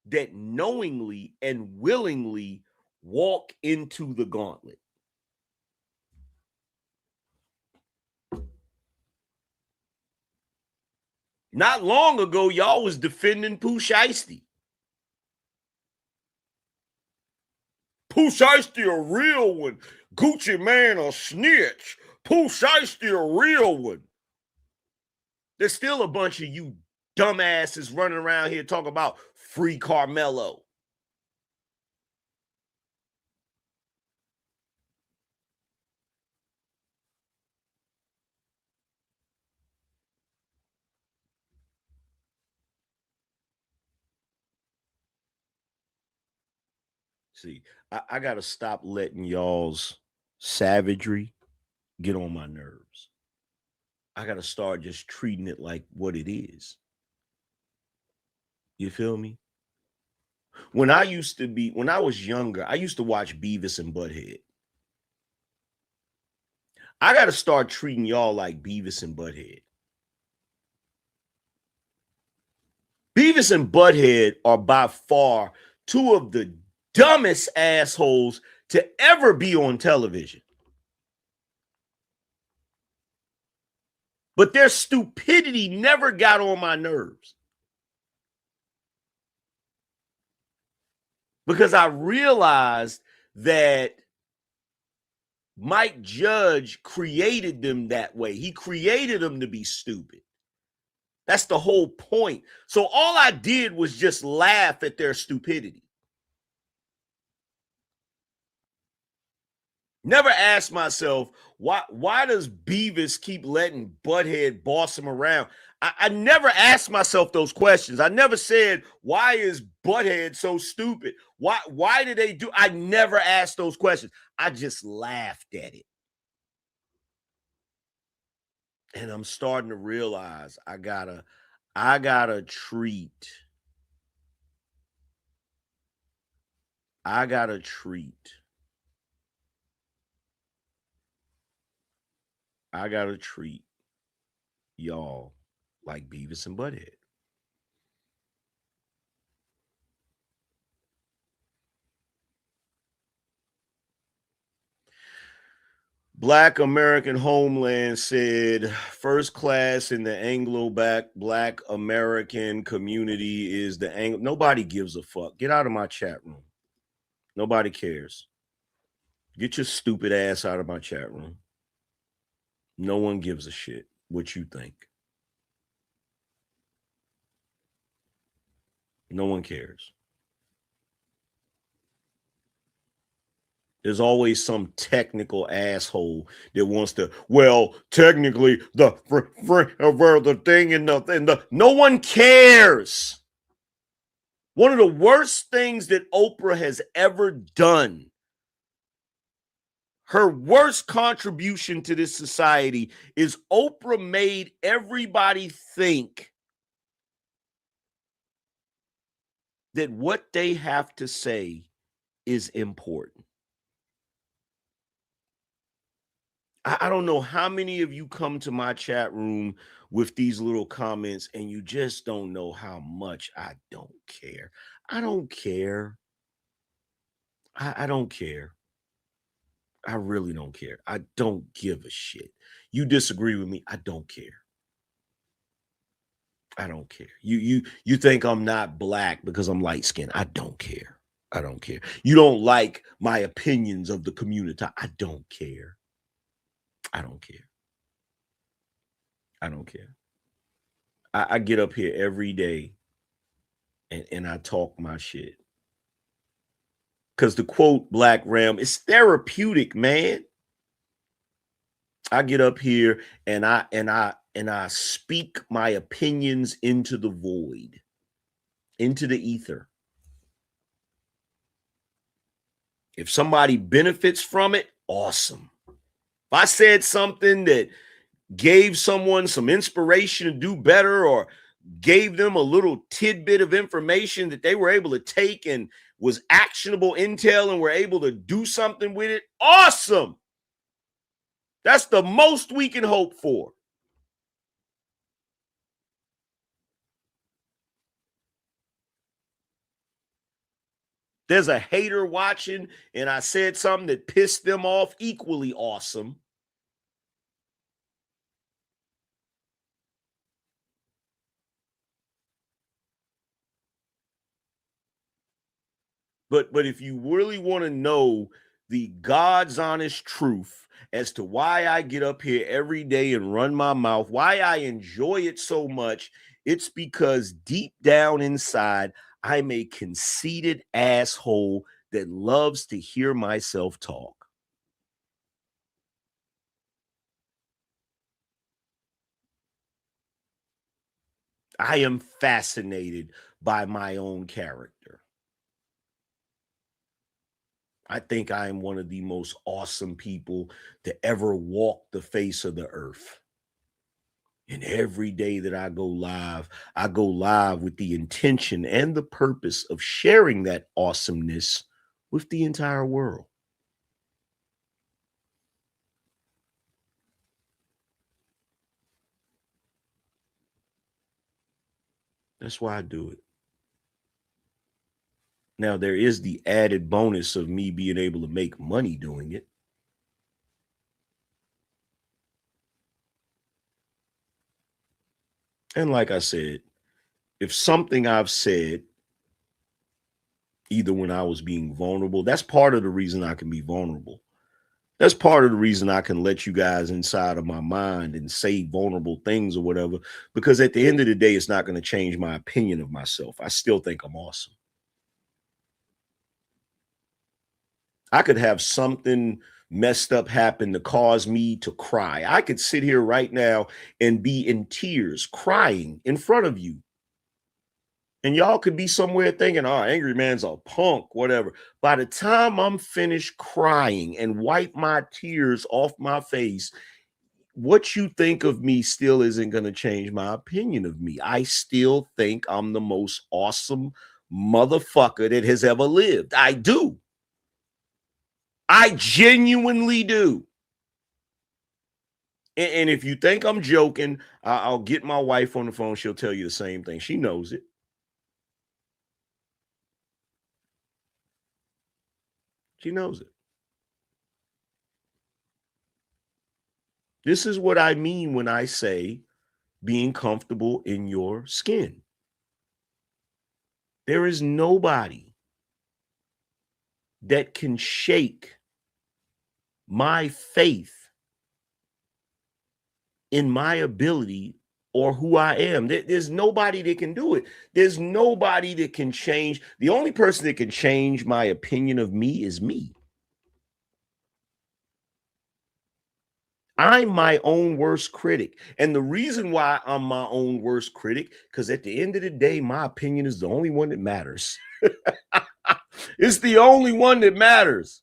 that knowingly and willingly walk into the gauntlet? Not long ago, y'all was defending Pooh Shiesty. Pooh Shiesty a real one. Gucci Man a snitch. Pooh Shiesty a real one. There's still a bunch of you dumbasses running around here talking about free Carmelo. See, I got to stop letting y'all's savagery get on my nerves. I got to start just treating it like what it is. You feel me? When I was younger, I used to watch Beavis and Butthead. I got to start treating y'all like Beavis and Butthead. Beavis and Butthead are by far two of the dumbest assholes to ever be on television. But their stupidity never got on my nerves. Because I realized that Mike Judge created them that way. He created them to be stupid. That's the whole point. So all I did was just laugh at their stupidity. Never asked myself, why does Beavis keep letting Butthead boss him around? I never asked myself those questions. I never said, why is Butthead so stupid? Why did they do? I never asked those questions. I just laughed at it. And I'm starting to realize I gotta treat y'all like Beavis and Butthead. Black American Homeland said first class in the Black American community is the Anglo. Nobody gives a fuck. Get out of my chat room. Nobody cares. Get your stupid ass out of my chat room. No one gives a shit what you think. No one cares. There's always some technical asshole that wants to, well, technically the thing in the no one cares. One of the worst things that Oprah has ever done, her worst contribution to this society, is Oprah made everybody think that what they have to say is important. I don't know how many of you come to my chat room with these little comments and you just don't know how much I don't care. I don't care. I don't care. I really don't care. I don't give a shit. You disagree with me, I don't care. I don't care. You think I'm not black because I'm light skinned. I don't care. I don't care. You don't like my opinions of the community. I don't care. I don't care. I don't care. I get up here every day and I talk my shit. Because the quote Black Ram is therapeutic, man. I get up here and I speak my opinions into the void, into the ether. If somebody benefits from it, awesome. If I said something that gave someone some inspiration to do better or gave them a little tidbit of information that they were able to take and was actionable intel and were able to do something with it, awesome. That's the most we can hope for. There's a hater watching and I said something that pissed them off, equally awesome. But if you really want to know the God's honest truth as to why I get up here every day and run my mouth, why I enjoy it so much, it's because deep down inside, I'm a conceited asshole that loves to hear myself talk. I am fascinated by my own character. I think I am one of the most awesome people to ever walk the face of the earth. And every day that I go live with the intention and the purpose of sharing that awesomeness with the entire world. That's why I do it. Now, there is the added bonus of me being able to make money doing it. And like I said, if something I've said, either when I was being vulnerable, that's part of the reason I can be vulnerable. That's part of the reason I can let you guys inside of my mind and say vulnerable things or whatever, because at the end of the day, it's not going to change my opinion of myself. I still think I'm awesome. I could have something messed up happen to cause me to cry. I could sit here right now and be in tears, crying in front of you. And y'all could be somewhere thinking, oh, Angryman's a punk, whatever. By the time I'm finished crying and wipe my tears off my face, what you think of me still isn't going to change my opinion of me. I still think I'm the most awesome motherfucker that has ever lived. I do. I genuinely do. And if you think I'm joking, I'll get my wife on the phone. She'll tell you the same thing. She knows it. She knows it. This is what I mean when I say being comfortable in your skin. There is nobody that can shake my faith in my ability or who I am. There's nobody that can do it. There's nobody that can change. The only person that can change my opinion of me is me. I'm my own worst critic. And the reason why I'm my own worst critic, because at the end of the day, my opinion is the only one that matters. It's the only one that matters.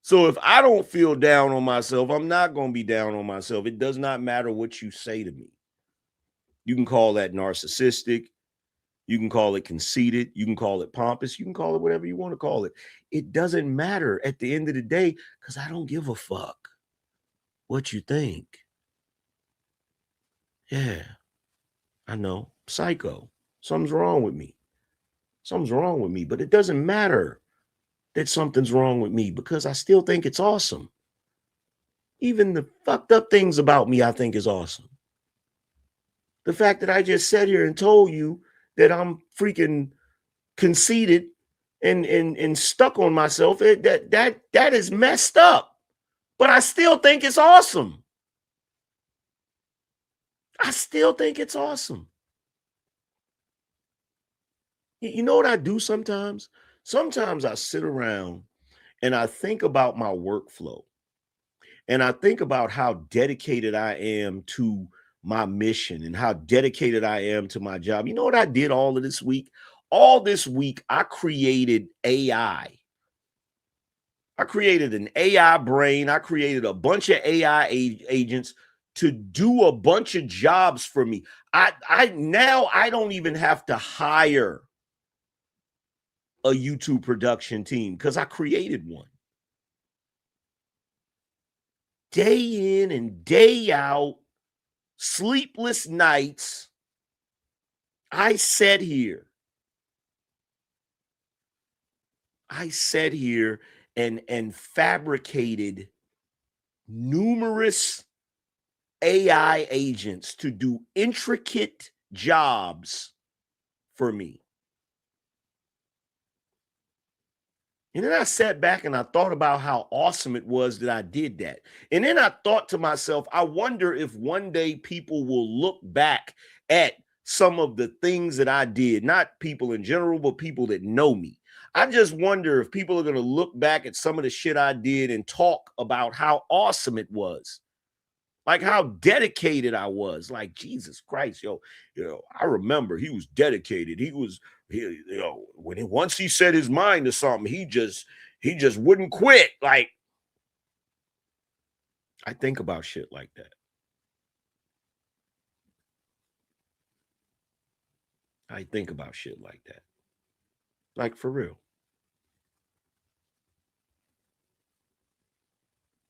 So if I don't feel down on myself, I'm not going to be down on myself. It does not matter what you say to me. You can call that narcissistic. You can call it conceited. You can call it pompous. You can call it whatever you want to call it. It doesn't matter at the end of the day because I don't give a fuck what you think. Yeah, I know. Psycho. Something's wrong with me. Something's wrong with me. But it doesn't matter that something's wrong with me because I still think it's awesome. Even the fucked up things about me, I think is awesome. The fact that I just sat here and told you that I'm freaking conceited and stuck on myself, that is messed up. But I still think it's awesome. I still think it's awesome. You know what I do sometimes? Sometimes I sit around and I think about my workflow. And I think about how dedicated I am to my mission and how dedicated I am to my job. You know what I did all of this week? All this week, I created AI. I created an AI brain. I created a bunch of AI agents to do a bunch of jobs for me. Now I don't even have to hire a YouTube production team because I created one. Day in and day out, sleepless nights, I sat here and fabricated numerous AI agents to do intricate jobs for me. And then I sat back and I thought about how awesome it was that I did that. And then I thought to myself, I wonder if one day people will look back at some of the things that I did, not people in general, but people that know me. I just wonder if people are going to look back at some of the shit I did and talk about how awesome it was. like how dedicated I was. Like, Jesus Christ, I remember he was dedicated. Once he set his mind to something, he just wouldn't quit. Like, I think about shit like that. I think about shit like that. Like, for real.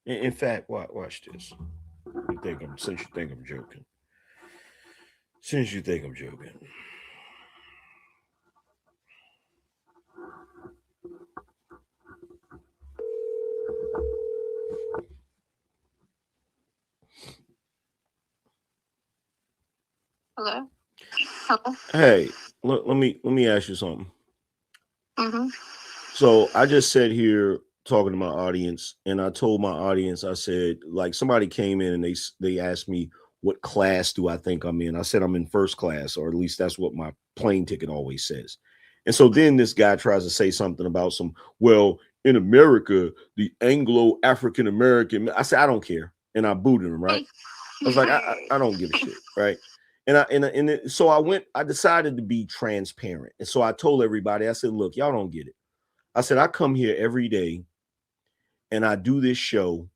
In fact, watch this. Since you think I'm joking. Hello. Hey, let me ask you something. Mm-hmm. So I just sat here talking to my audience, and I told my audience, I said, like, somebody came in and they asked me, what class do I think I'm in? I said I'm in first class, or at least that's what my plane ticket always says. And so then this guy tries to say something about in America, the Anglo-African American. I said, I don't care. And I booted him, right? I was like, I don't give a shit, right? So I decided to be transparent. And so I told everybody, I said, look, y'all don't get it. I said, I come here every day and I do this show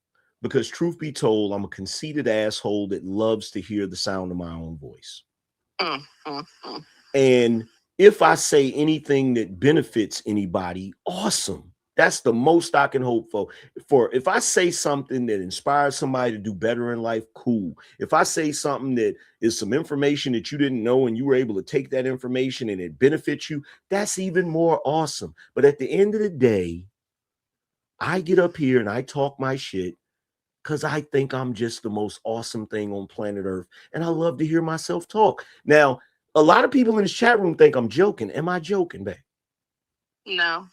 because, truth be told, I'm a conceited asshole that loves to hear the sound of my own voice. And if I say anything that benefits anybody, awesome. That's the most I can hope for. If I say something that inspires somebody to do better in life, cool. If I say something that is some information that you didn't know and you were able to take that information and it benefits you, that's even more awesome. But at the end of the day, I get up here and I talk my shit because I think I'm just the most awesome thing on planet Earth. And I love to hear myself talk. Now, a lot of people in this chat room think I'm joking. Am I joking, babe? No.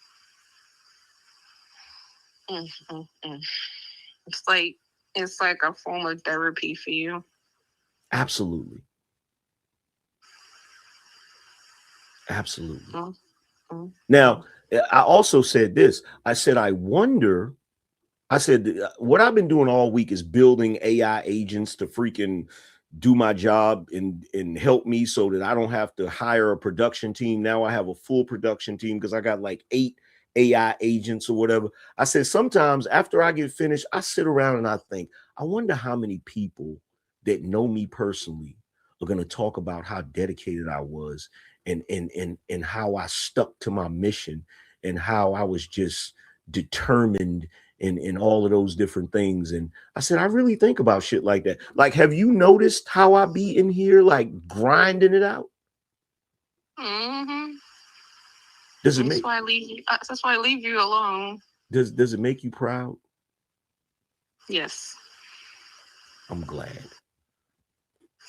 It's like a form of therapy for you. Absolutely. Now, I also said this. I said, what I've been doing all week is building AI agents to freaking do my job and help me so that I don't have to hire a production team. Now I have a full production team because I got like 8 AI agents or whatever. I said, sometimes after I get finished, I sit around and I think, I wonder how many people that know me personally are going to talk about how dedicated I was and how I stuck to my mission and how I was just determined in all of those different things. And I said, I really think about shit like that. Like, have you noticed how I be in here, like, grinding it out? Mm-hmm. Does it that's why I leave you alone. Does it make you proud? Yes. I'm glad.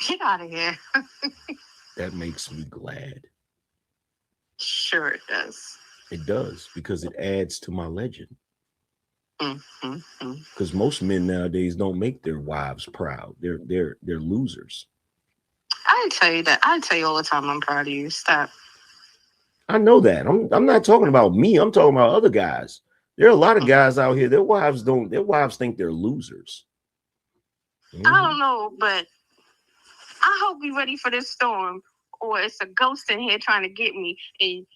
Get out of here. That makes me glad. Sure it does. It does, because it adds to my legend. Mm-hmm. Because most men nowadays don't make their wives proud. They're losers. I tell you that. I tell you all the time, I'm proud of you. Stop. I know that. I'm not talking about me. I'm talking about other guys. There are a lot of guys out here. Their wives think they're losers. I don't know, but I hope you're ready for this storm, or it's a ghost in here trying to get me, and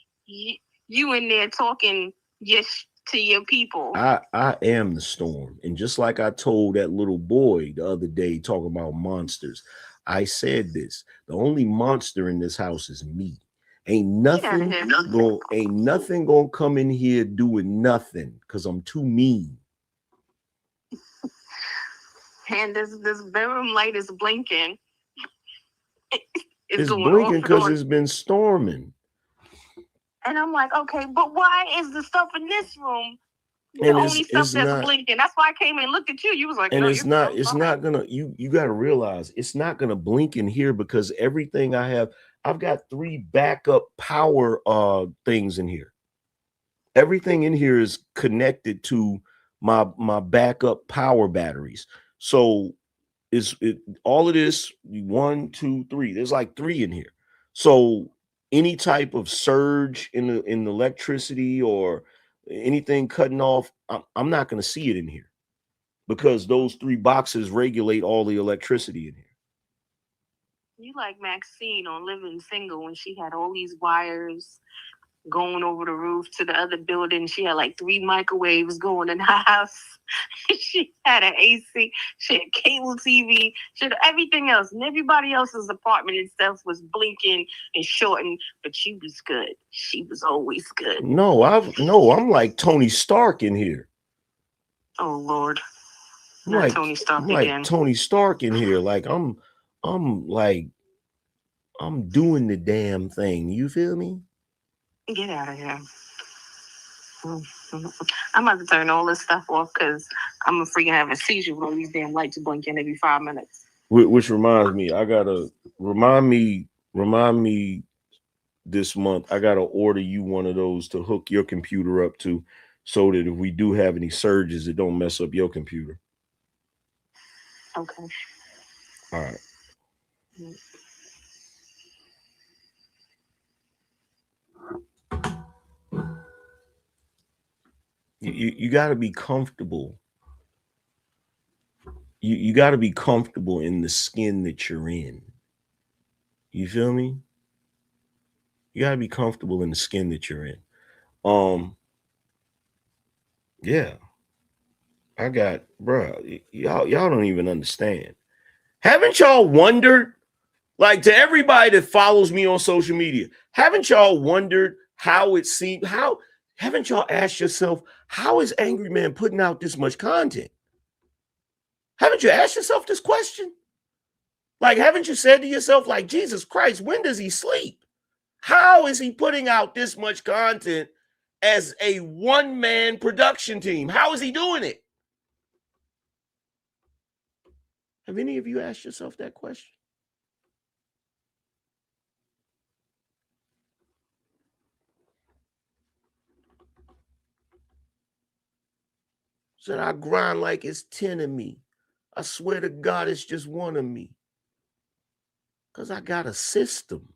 you in there talking to your people. I am the storm. And just like I told that little boy the other day talking about monsters, I said this: the only monster in this house is me. Ain't nothing gonna come in here doing nothing because I'm too mean. And this bedroom light is blinking. It's blinking because it's been storming. And I'm like, okay, but why is the stuff in this room the and only stuff that's blinking? That's why I came and looked at you. You was like, and no, it's not gonna, you got to realize it's not gonna blink in here because everything I've got 3 backup power things in here. Everything in here is connected to my backup power batteries. So all of this 1, 2, 3. There's like 3 in here. So any type of surge in the electricity or anything cutting off, I'm not going to see it in here. because those 3 boxes regulate all the electricity in here. You like Maxine on Living Single when she had all these wires going over the roof to the other building. She had like 3 microwaves going in her house. She had an AC. She had cable TV. She had everything else. And everybody else's apartment and stuff was blinking and shorting. But she was good. She was always good. No, I'm like Tony Stark in here. Oh, Lord. Not Tony Stark I'm again. like Tony Stark in here. Like I'm doing the damn thing. You feel me? Get out of here. I'm about to turn all this stuff off because I'm a freaking have a seizure with all these damn lights blinking every 5 minutes. Which reminds me, I gotta remind me this month. I gotta order you one of those to hook your computer up to, so that if we do have any surges, it don't mess up your computer. Okay. All right. You got to be comfortable. You got to be comfortable in the skin that you're in. You feel me? You got to be comfortable in the skin that you're in. Yeah. I got, bruh, y'all don't even understand. Haven't y'all wondered, like, to everybody that follows me on social media, haven't y'all wondered how it seemed? How haven't y'all asked yourself, how is Angryman putting out this much content? Haven't you asked yourself this question? Like, haven't you said to yourself, like, Jesus Christ, when does he sleep? How is he putting out this much content as a one-man production team? How is he doing it? Have any of you asked yourself that question? Said I grind like it's 10 of me. I swear to God, it's just one of me. Because I got a system.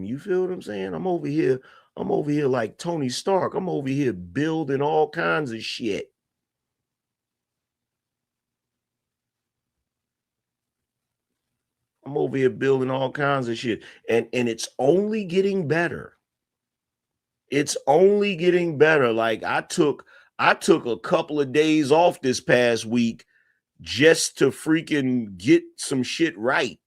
You feel what I'm saying? I'm over here like Tony Stark. I'm over here building all kinds of shit. I'm over here building all kinds of shit. And it's only getting better. It's only getting better. Like I took a couple of days off this past week just to freaking get some shit right.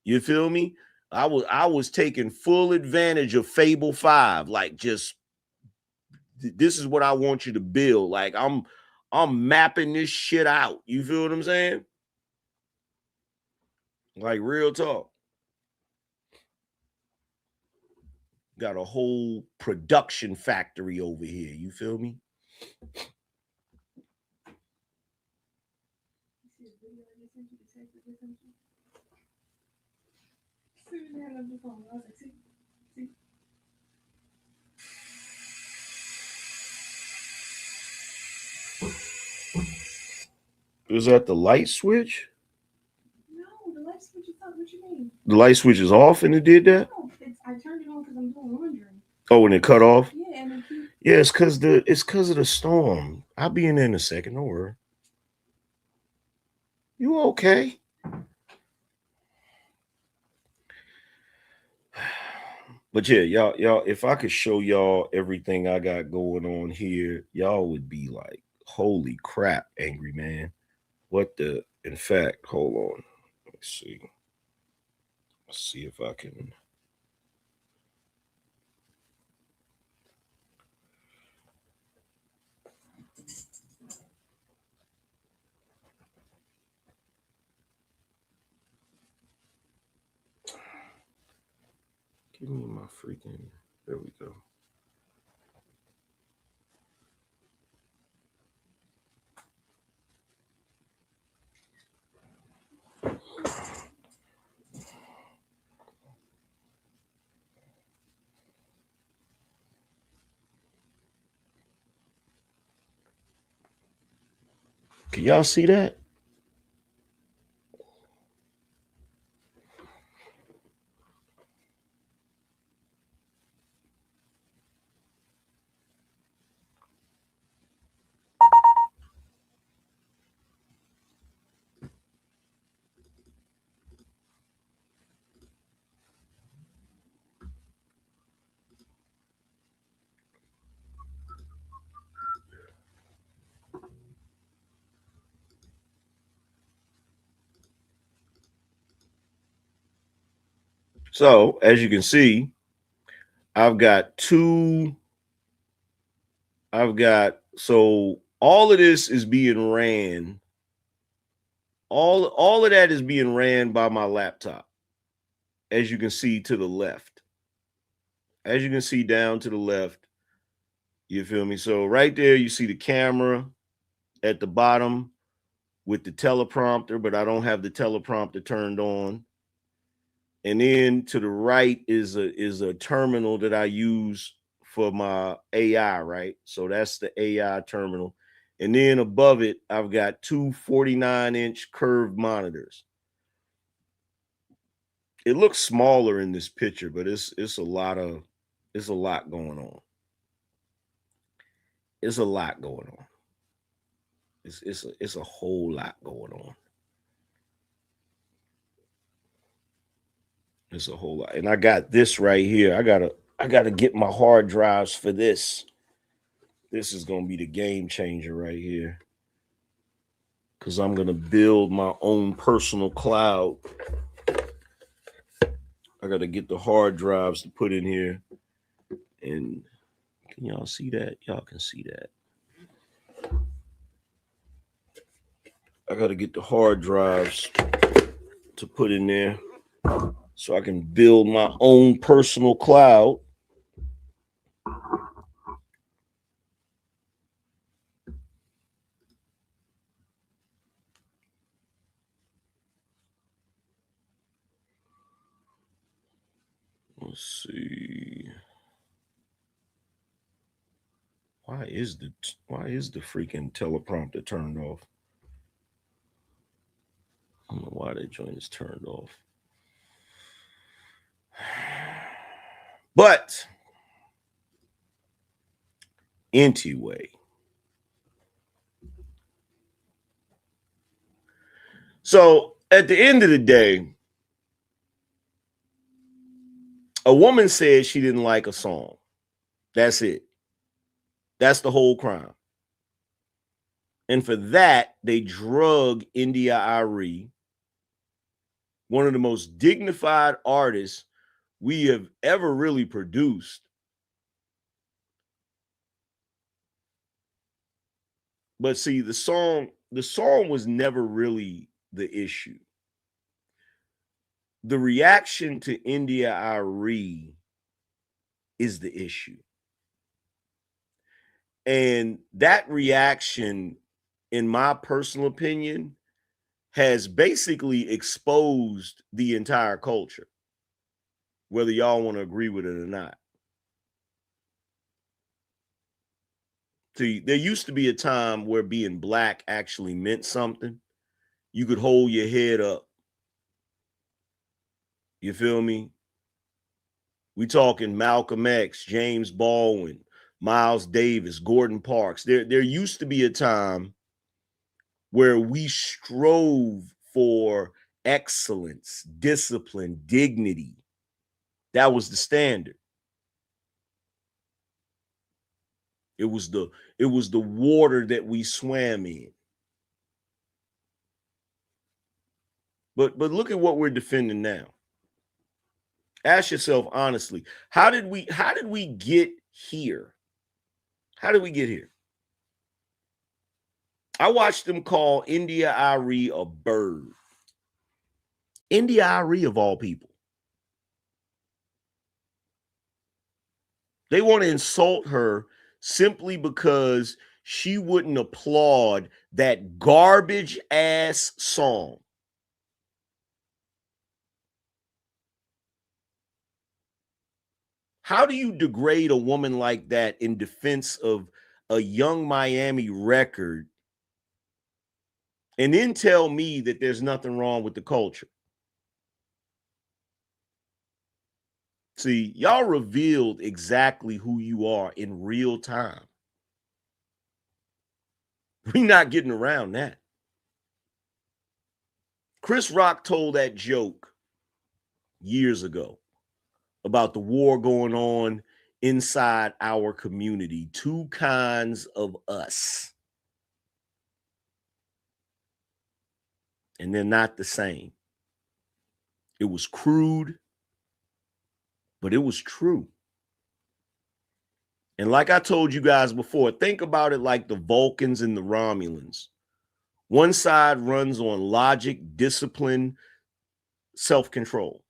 You feel me? I was taking full advantage of Fable 5. Like, just this is what I want you to build. Like, I'm mapping this shit out. You feel what I'm saying? Like, real talk. Got a whole production factory over here. You feel me? Is that the light switch? No, the light switch is off. What you mean? The light switch is off and it did that? No, I turned it on because I'm doing laundry. Oh, and it cut off? Yeah, and yeah, it's because of the storm. I'll be in there in a second. Don't worry. You okay? But yeah, y'all, if I could show y'all everything I got going on here, y'all would be like, holy crap, Angryman. What the, in fact, hold on. Let's see. Let's see if I can. Give me my freaking, there we go. Can y'all see that? So as you can see, I've got so all of this is being ran. All of that is being ran by my laptop. As you can see to the left. As you can see down to the left, you feel me? So right there, you see the camera at the bottom with the teleprompter, but I don't have the teleprompter turned on. And then to the right is a terminal that I use for my AI, right? So that's the AI terminal. And then above it, I've got two 49-inch curved monitors. It looks smaller in this picture, but it's a lot going on. It's a lot going on. It's a whole lot going on. It's a whole lot. And I got this right here. I gotta get my hard drives for this. This is gonna be the game changer right here. Cause I'm gonna build my own personal cloud. I gotta get the hard drives to put in here. And can y'all see that? Y'all can see that. I gotta get the hard drives to put in there so I can build my own personal cloud. Let's see. Why is the freaking teleprompter turned off? I don't know why that joint is turned off. But anyway. So at the end of the day, a woman said she didn't like a song. That's it. That's the whole crime. And for that, they drug India Arie, one of the most dignified artists we have ever really produced. But see, the song was never really the issue. The reaction to India Arie is the issue. And that reaction, in my personal opinion, has basically exposed the entire culture, whether y'all want to agree with it or not. See, there used to be a time where being black actually meant something. You could hold your head up. You feel me? We talking Malcolm X, James Baldwin, Miles Davis, Gordon Parks. There used to be a time where we strove for excellence, discipline, dignity. That was the standard. It was the water that we swam in. But look at what we're defending now. Ask yourself honestly, how did we get here? How did we get here? I watched them call India Arie a bird. India Arie of all people. They want to insult her simply because she wouldn't applaud that garbage ass song. How do you degrade a woman like that in defense of a Young Miami record and then tell me that there's nothing wrong with the culture? See, y'all revealed exactly who you are in real time. We're not getting around that. Chris Rock told that joke years ago about the war going on inside our community. Two kinds of us. And they're not the same. It was crude. but it was true. And like I told you guys before, think about it like the Vulcans and the Romulans. One side runs on logic, discipline, self-control.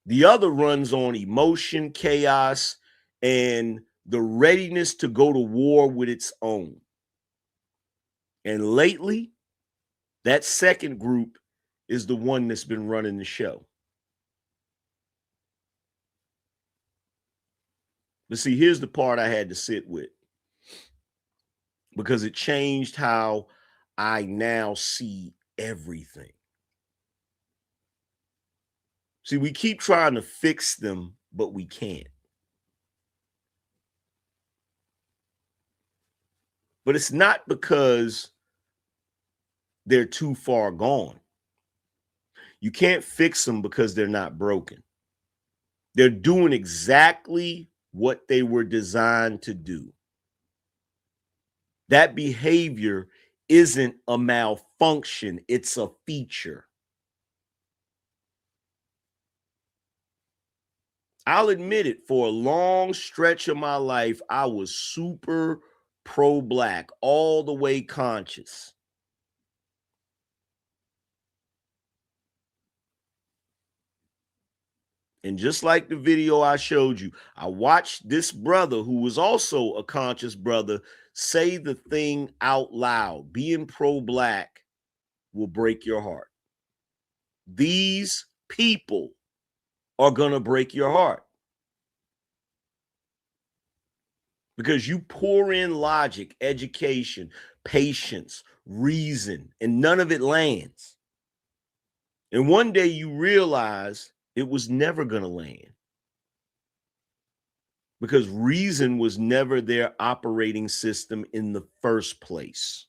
The other runs on emotion, chaos, and the readiness to go to war with its own. And lately, that second group is the one that's been running the show. But see, here's the part I had to sit with, because it changed how I now see everything. See, we keep trying to fix them, but we can't. But it's not because they're too far gone. You can't fix them because they're not broken. They're doing exactly what they were designed to do. That behavior isn't a malfunction, it's a feature. I'll admit it, for a long stretch of my life, I was super pro-black, all the way conscious. And just like the video I showed you, I watched this brother, who was also a conscious brother, say the thing out loud. Being pro-black will break your heart. These people are going to break your heart. Because you pour in logic, education, patience, reason, and none of it lands. And one day you realize it was never going to land. Because reason was never their operating system in the first place.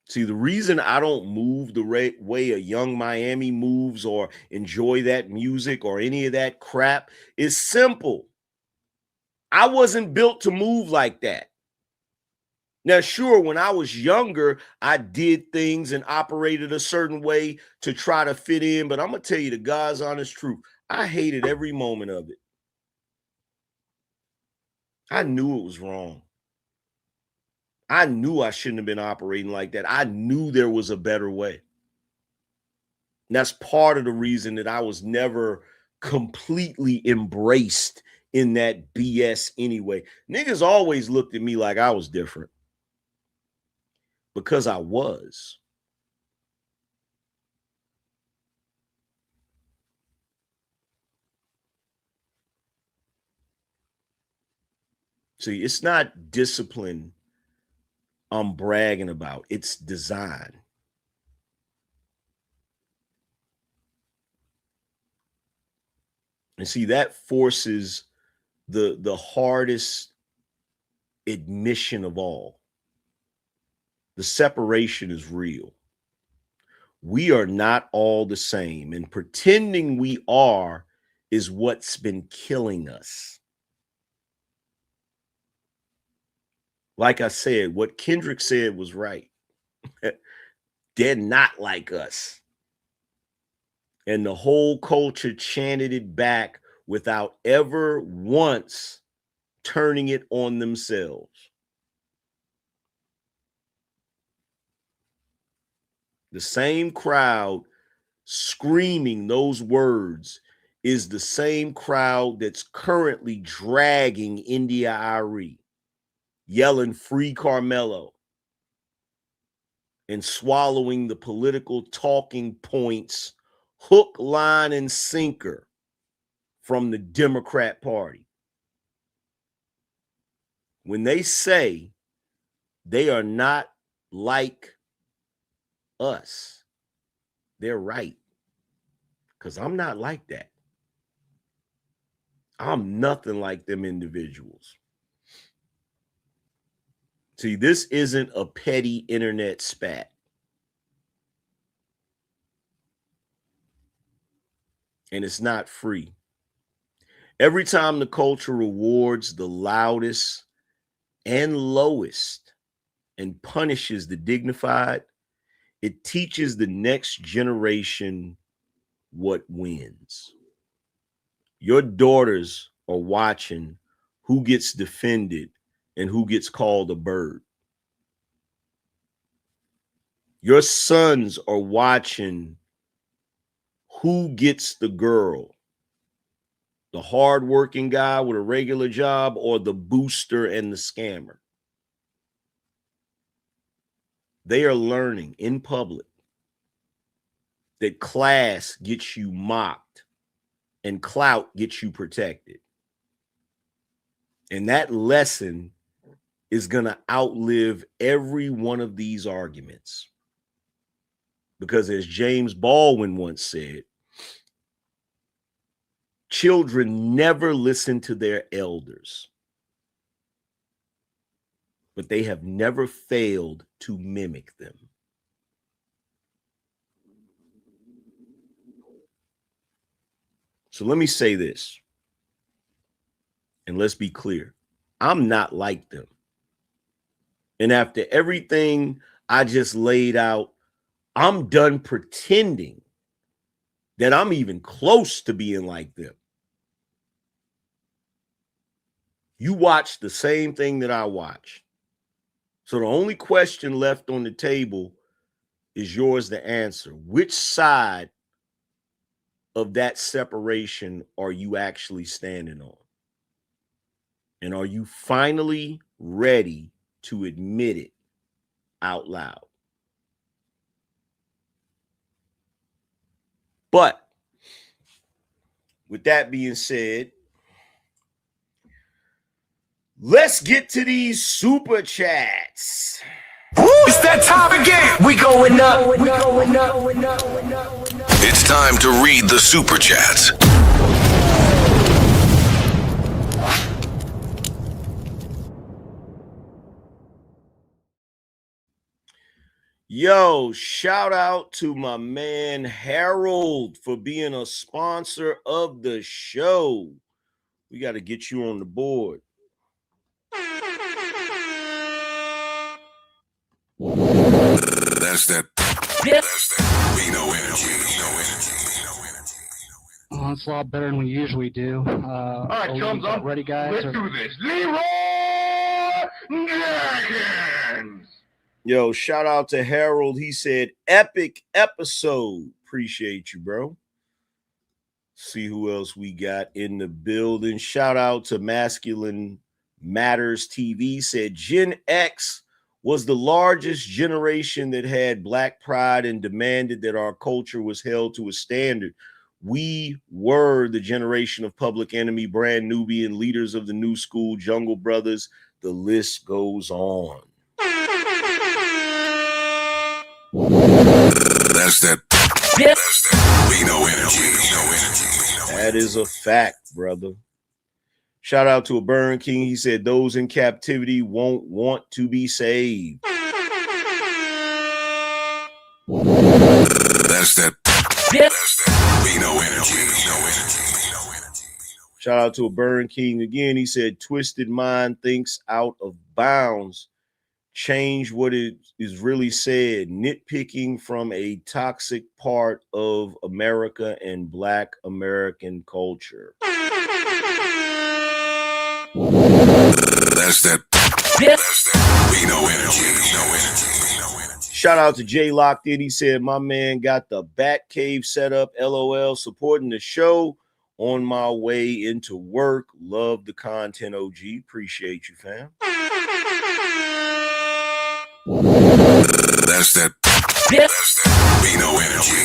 See, the reason I don't move the way a Young Miami moves or enjoy that music or any of that crap is simple. I wasn't built to move like that. Now, sure, when I was younger, I did things and operated a certain way to try to fit in, but I'm going to tell you the God's honest truth. I hated every moment of it. I knew it was wrong. I knew I shouldn't have been operating like that. I knew there was a better way. And that's part of the reason that I was never completely embraced in that BS anyway. Niggas always looked at me like I was different. Because I was. See, it's not discipline I'm bragging about. It's design. And see, that forces the hardest admission of all. The separation is real. We are not all the same, and pretending we are is what's been killing us. Like I said, what Kendrick said was right. They're not like us. And the whole culture chanted it back without ever once turning it on themselves. The same crowd screaming those words is the same crowd that's currently dragging India Arie, yelling "Free Carmelo," and swallowing the political talking points hook, line, and sinker from the Democrat Party. When they say they are not like us, they're right. Because I'm not like that. I'm nothing like them individuals. See, this isn't a petty internet spat. And it's not free. Every time the culture rewards the loudest and lowest and punishes the dignified, It teaches the next generation what wins. Your daughters are watching who gets defended and who gets called a bird. Your sons are watching who gets the girl, the hardworking guy with a regular job or the booster and the scammer. They are learning in public that class gets you mocked and clout gets you protected. And that lesson is going to outlive every one of these arguments. Because as James Baldwin once said, children never listen to their elders, but they have never failed to mimic them. So let me say this, and let's be clear. I'm not like them. And after everything I just laid out, I'm done pretending that I'm even close to being like them. You watch the same thing that I watch. So the only question left on the table is yours to answer. Which side of that separation are you actually standing on? And are you finally ready to admit it out loud? But with that being said, let's get to these super chats. It's that time again. We going up. It's time to read the super chats. Yo, shout out to my man Harold for being a sponsor of the show. We got to get you on the board. That's that. We know energy. Oh, it's a lot better than we usually do. All right, chums up. Ready, guys? Let's do this. Leroy Jenkins. Yo, shout out to Harold. He said, epic episode. Appreciate you, bro. See who else we got in the building. Shout out to Masculine Matters TV. Said Gen X was the largest generation that had Black pride and demanded that our culture was held to a standard. We were the generation of Public Enemy, Brand Nubian, leaders of the new school, Jungle Brothers. The list goes on. That's that. We know energy. That is a fact, brother. Shout out to a Burn King. He said those in captivity won't want to be saved. That's that. We know energy. Shout out to a Burn King again. He said twisted mind thinks out of bounds. Change what it is really said. Nitpicking from a toxic part of America and Black American culture. That's that. We know energy. Shout out to Jay Locked In. He said, my man got the Bat Cave set up. LOL. Supporting the show on my way into work. Love the content, OG. Appreciate you, fam. That's that. We know energy.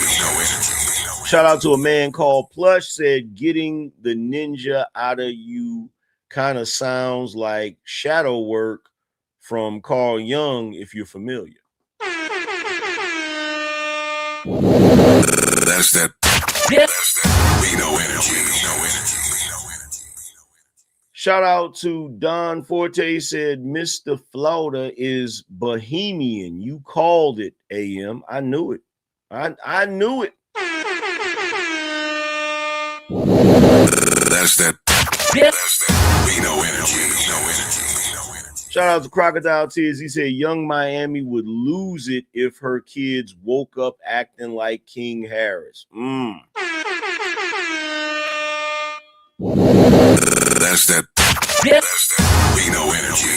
Shout out to a man called Plush. Said, getting the ninja out of you kind of sounds like shadow work from Carl Jung, if you're familiar. That's that. We know energy. Shout out to Don Forte. Said, Mr. Flauta is Bohemian. You called it, AM. I knew it. I knew it. That's that. We know energy. Shout out to Crocodile Tears. He said Young Miami would lose it if her kids woke up acting like King Harris. That's that. That's that. We know energy.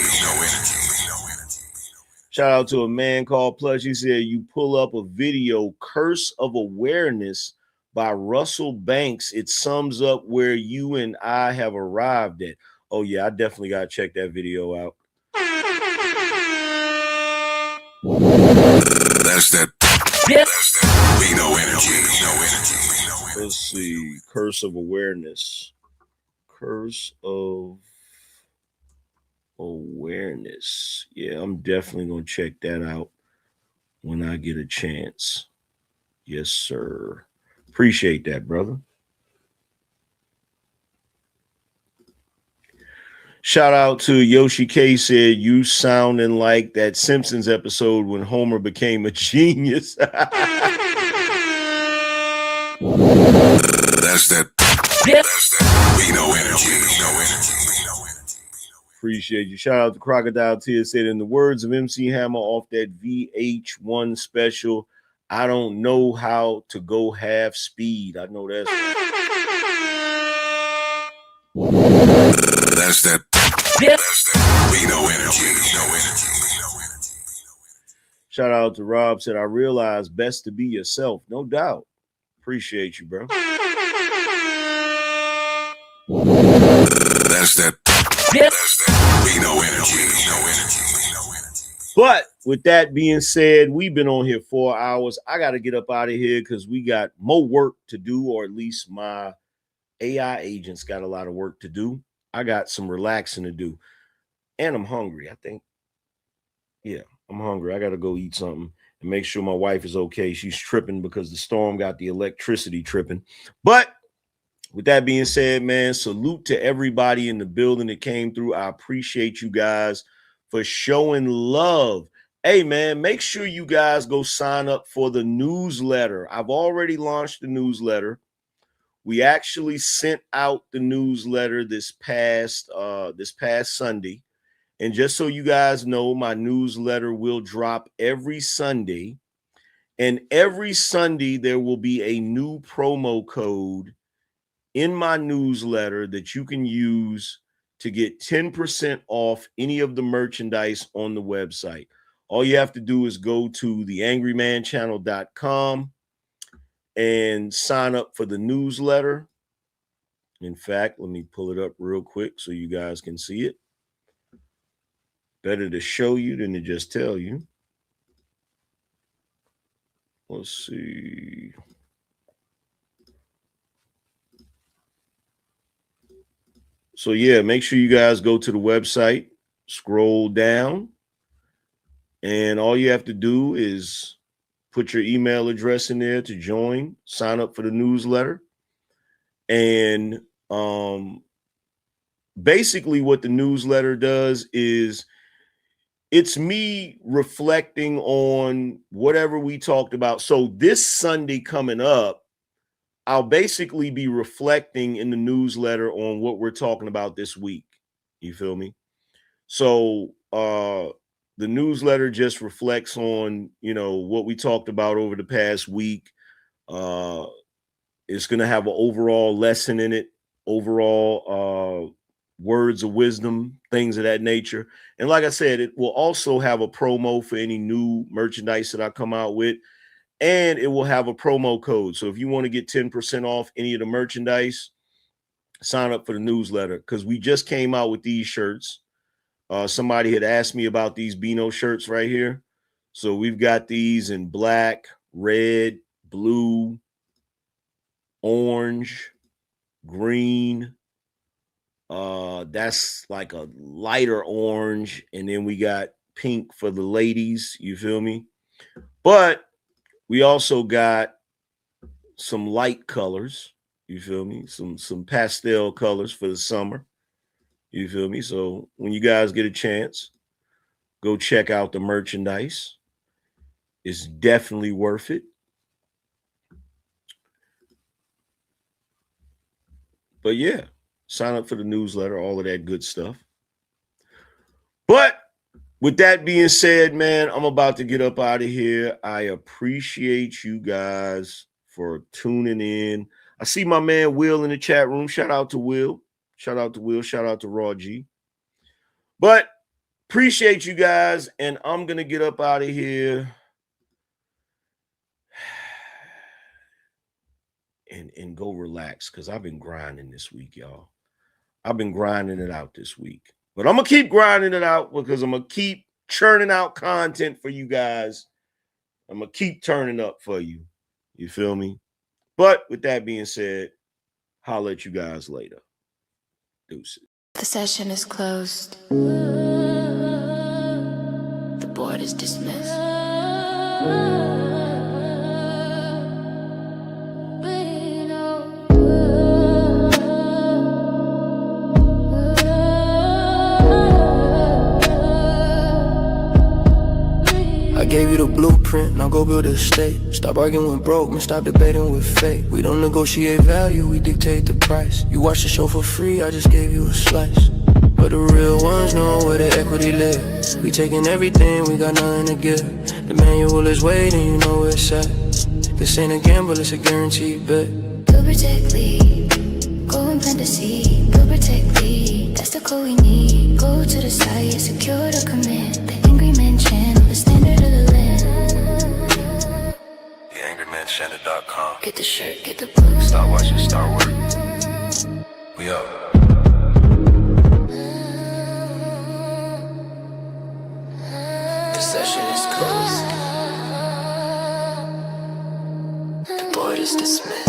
Shout out to a man called Plush. He said you pull up a video, Curse of Awareness by Russell Banks. It sums up where you and I have arrived at. Oh, yeah, I definitely got to check that video out. That's that. That's that. We know energy. Let's see. Curse of Awareness. Curse of Awareness. Yeah, I'm definitely going to check that out when I get a chance. Yes, sir. Appreciate that, brother. Shout out to Yoshi K said, you sounding like that Simpsons episode when Homer became a genius. That's that. That's that. We know energy. Appreciate you. Shout out to Crocodile Tears said, in the words of MC Hammer off that VH1 special, I don't know how to go half speed. I know that's That's that. That's that. We know energy. Shout out to Rob said, I realize best to be yourself. No doubt. Appreciate you, bro. That's that. That's that. We know energy. But with that being said, we've been on here 4 hours. I got to get up out of here because we got more work to do, or at least my AI agents got a lot of work to do. I got some relaxing to do. And I'm hungry, I think. Yeah, I'm hungry. I got to go eat something and make sure my wife is okay. She's tripping because the storm got the electricity tripping. But with that being said, man, salute to everybody in the building that came through. I appreciate you guys for showing love. Hey, man, make sure you guys go sign up for the newsletter. I've already launched the newsletter. We actually sent out the newsletter this past Sunday. And just so you guys know, my newsletter will drop every Sunday. And every Sunday, there will be a new promo code in my newsletter that you can use to get 10% off any of the merchandise on the website. All you have to do is go to theangrymanchannel.com and sign up for the newsletter. In fact, let me pull it up real quick so you guys can see it. Better to show you than to just tell you. Let's see. So yeah, make sure you guys go to the website, scroll down, and all you have to do is put your email address in there to join, sign up for the newsletter. And basically what the newsletter does is it's me reflecting on whatever we talked about. So this Sunday coming up, I'll basically be reflecting in the newsletter on what we're talking about this week. You feel me? So the newsletter just reflects on, what we talked about over the past week. It's going to have an overall lesson in it, overall words of wisdom, things of that nature. And like I said, it will also have a promo for any new merchandise that I come out with. And it will have a promo code. So if you want to get 10% off any of the merchandise, sign up for the newsletter, because we just came out with these shirts. Somebody had asked me about these Beano shirts right here. So we've got these in black, red, blue, orange, green. That's like a lighter orange. And then we got pink for the ladies. You feel me? But we also got some light colors, you feel me? Some pastel colors for the summer, you feel me? So when you guys get a chance, go check out the merchandise. It's definitely worth it. But yeah, sign up for the newsletter, all of that good stuff. But with that being said, man, I'm about to get up out of here. I appreciate you guys for tuning in. I see my man Will in the chat room. Shout out to Will. Shout out to Will. Shout out to Raw G. But appreciate you guys, and I'm going to get up out of here and go relax because I've been grinding this week, y'all. I've been grinding it out this week. But I'm going to keep grinding it out because I'm going to keep churning out content for you guys. I'm going to keep turning up for you. You feel me? But with that being said, holla at you guys later. Deuces. The session is closed. The board is dismissed. I gave you the blueprint, now go build a estate. Stop arguing with broke, man, stop debating with fate. We don't negotiate value, we dictate the price. You watch the show for free, I just gave you a slice. But the real ones know where the equity lives. We taking everything, we got nothing to give. The manual is waiting, you know where it's at. This ain't a gamble, it's a guaranteed bet. Build, protect, lead. Go and plant the seed. Build, protect, lead. That's the code we need. Go to the site, secure the command. The Angryman channel, the standard of the land. The Angryman Get the shirt, get the blue. Start watching, start working. We up. The session is closed. The board is dismissed.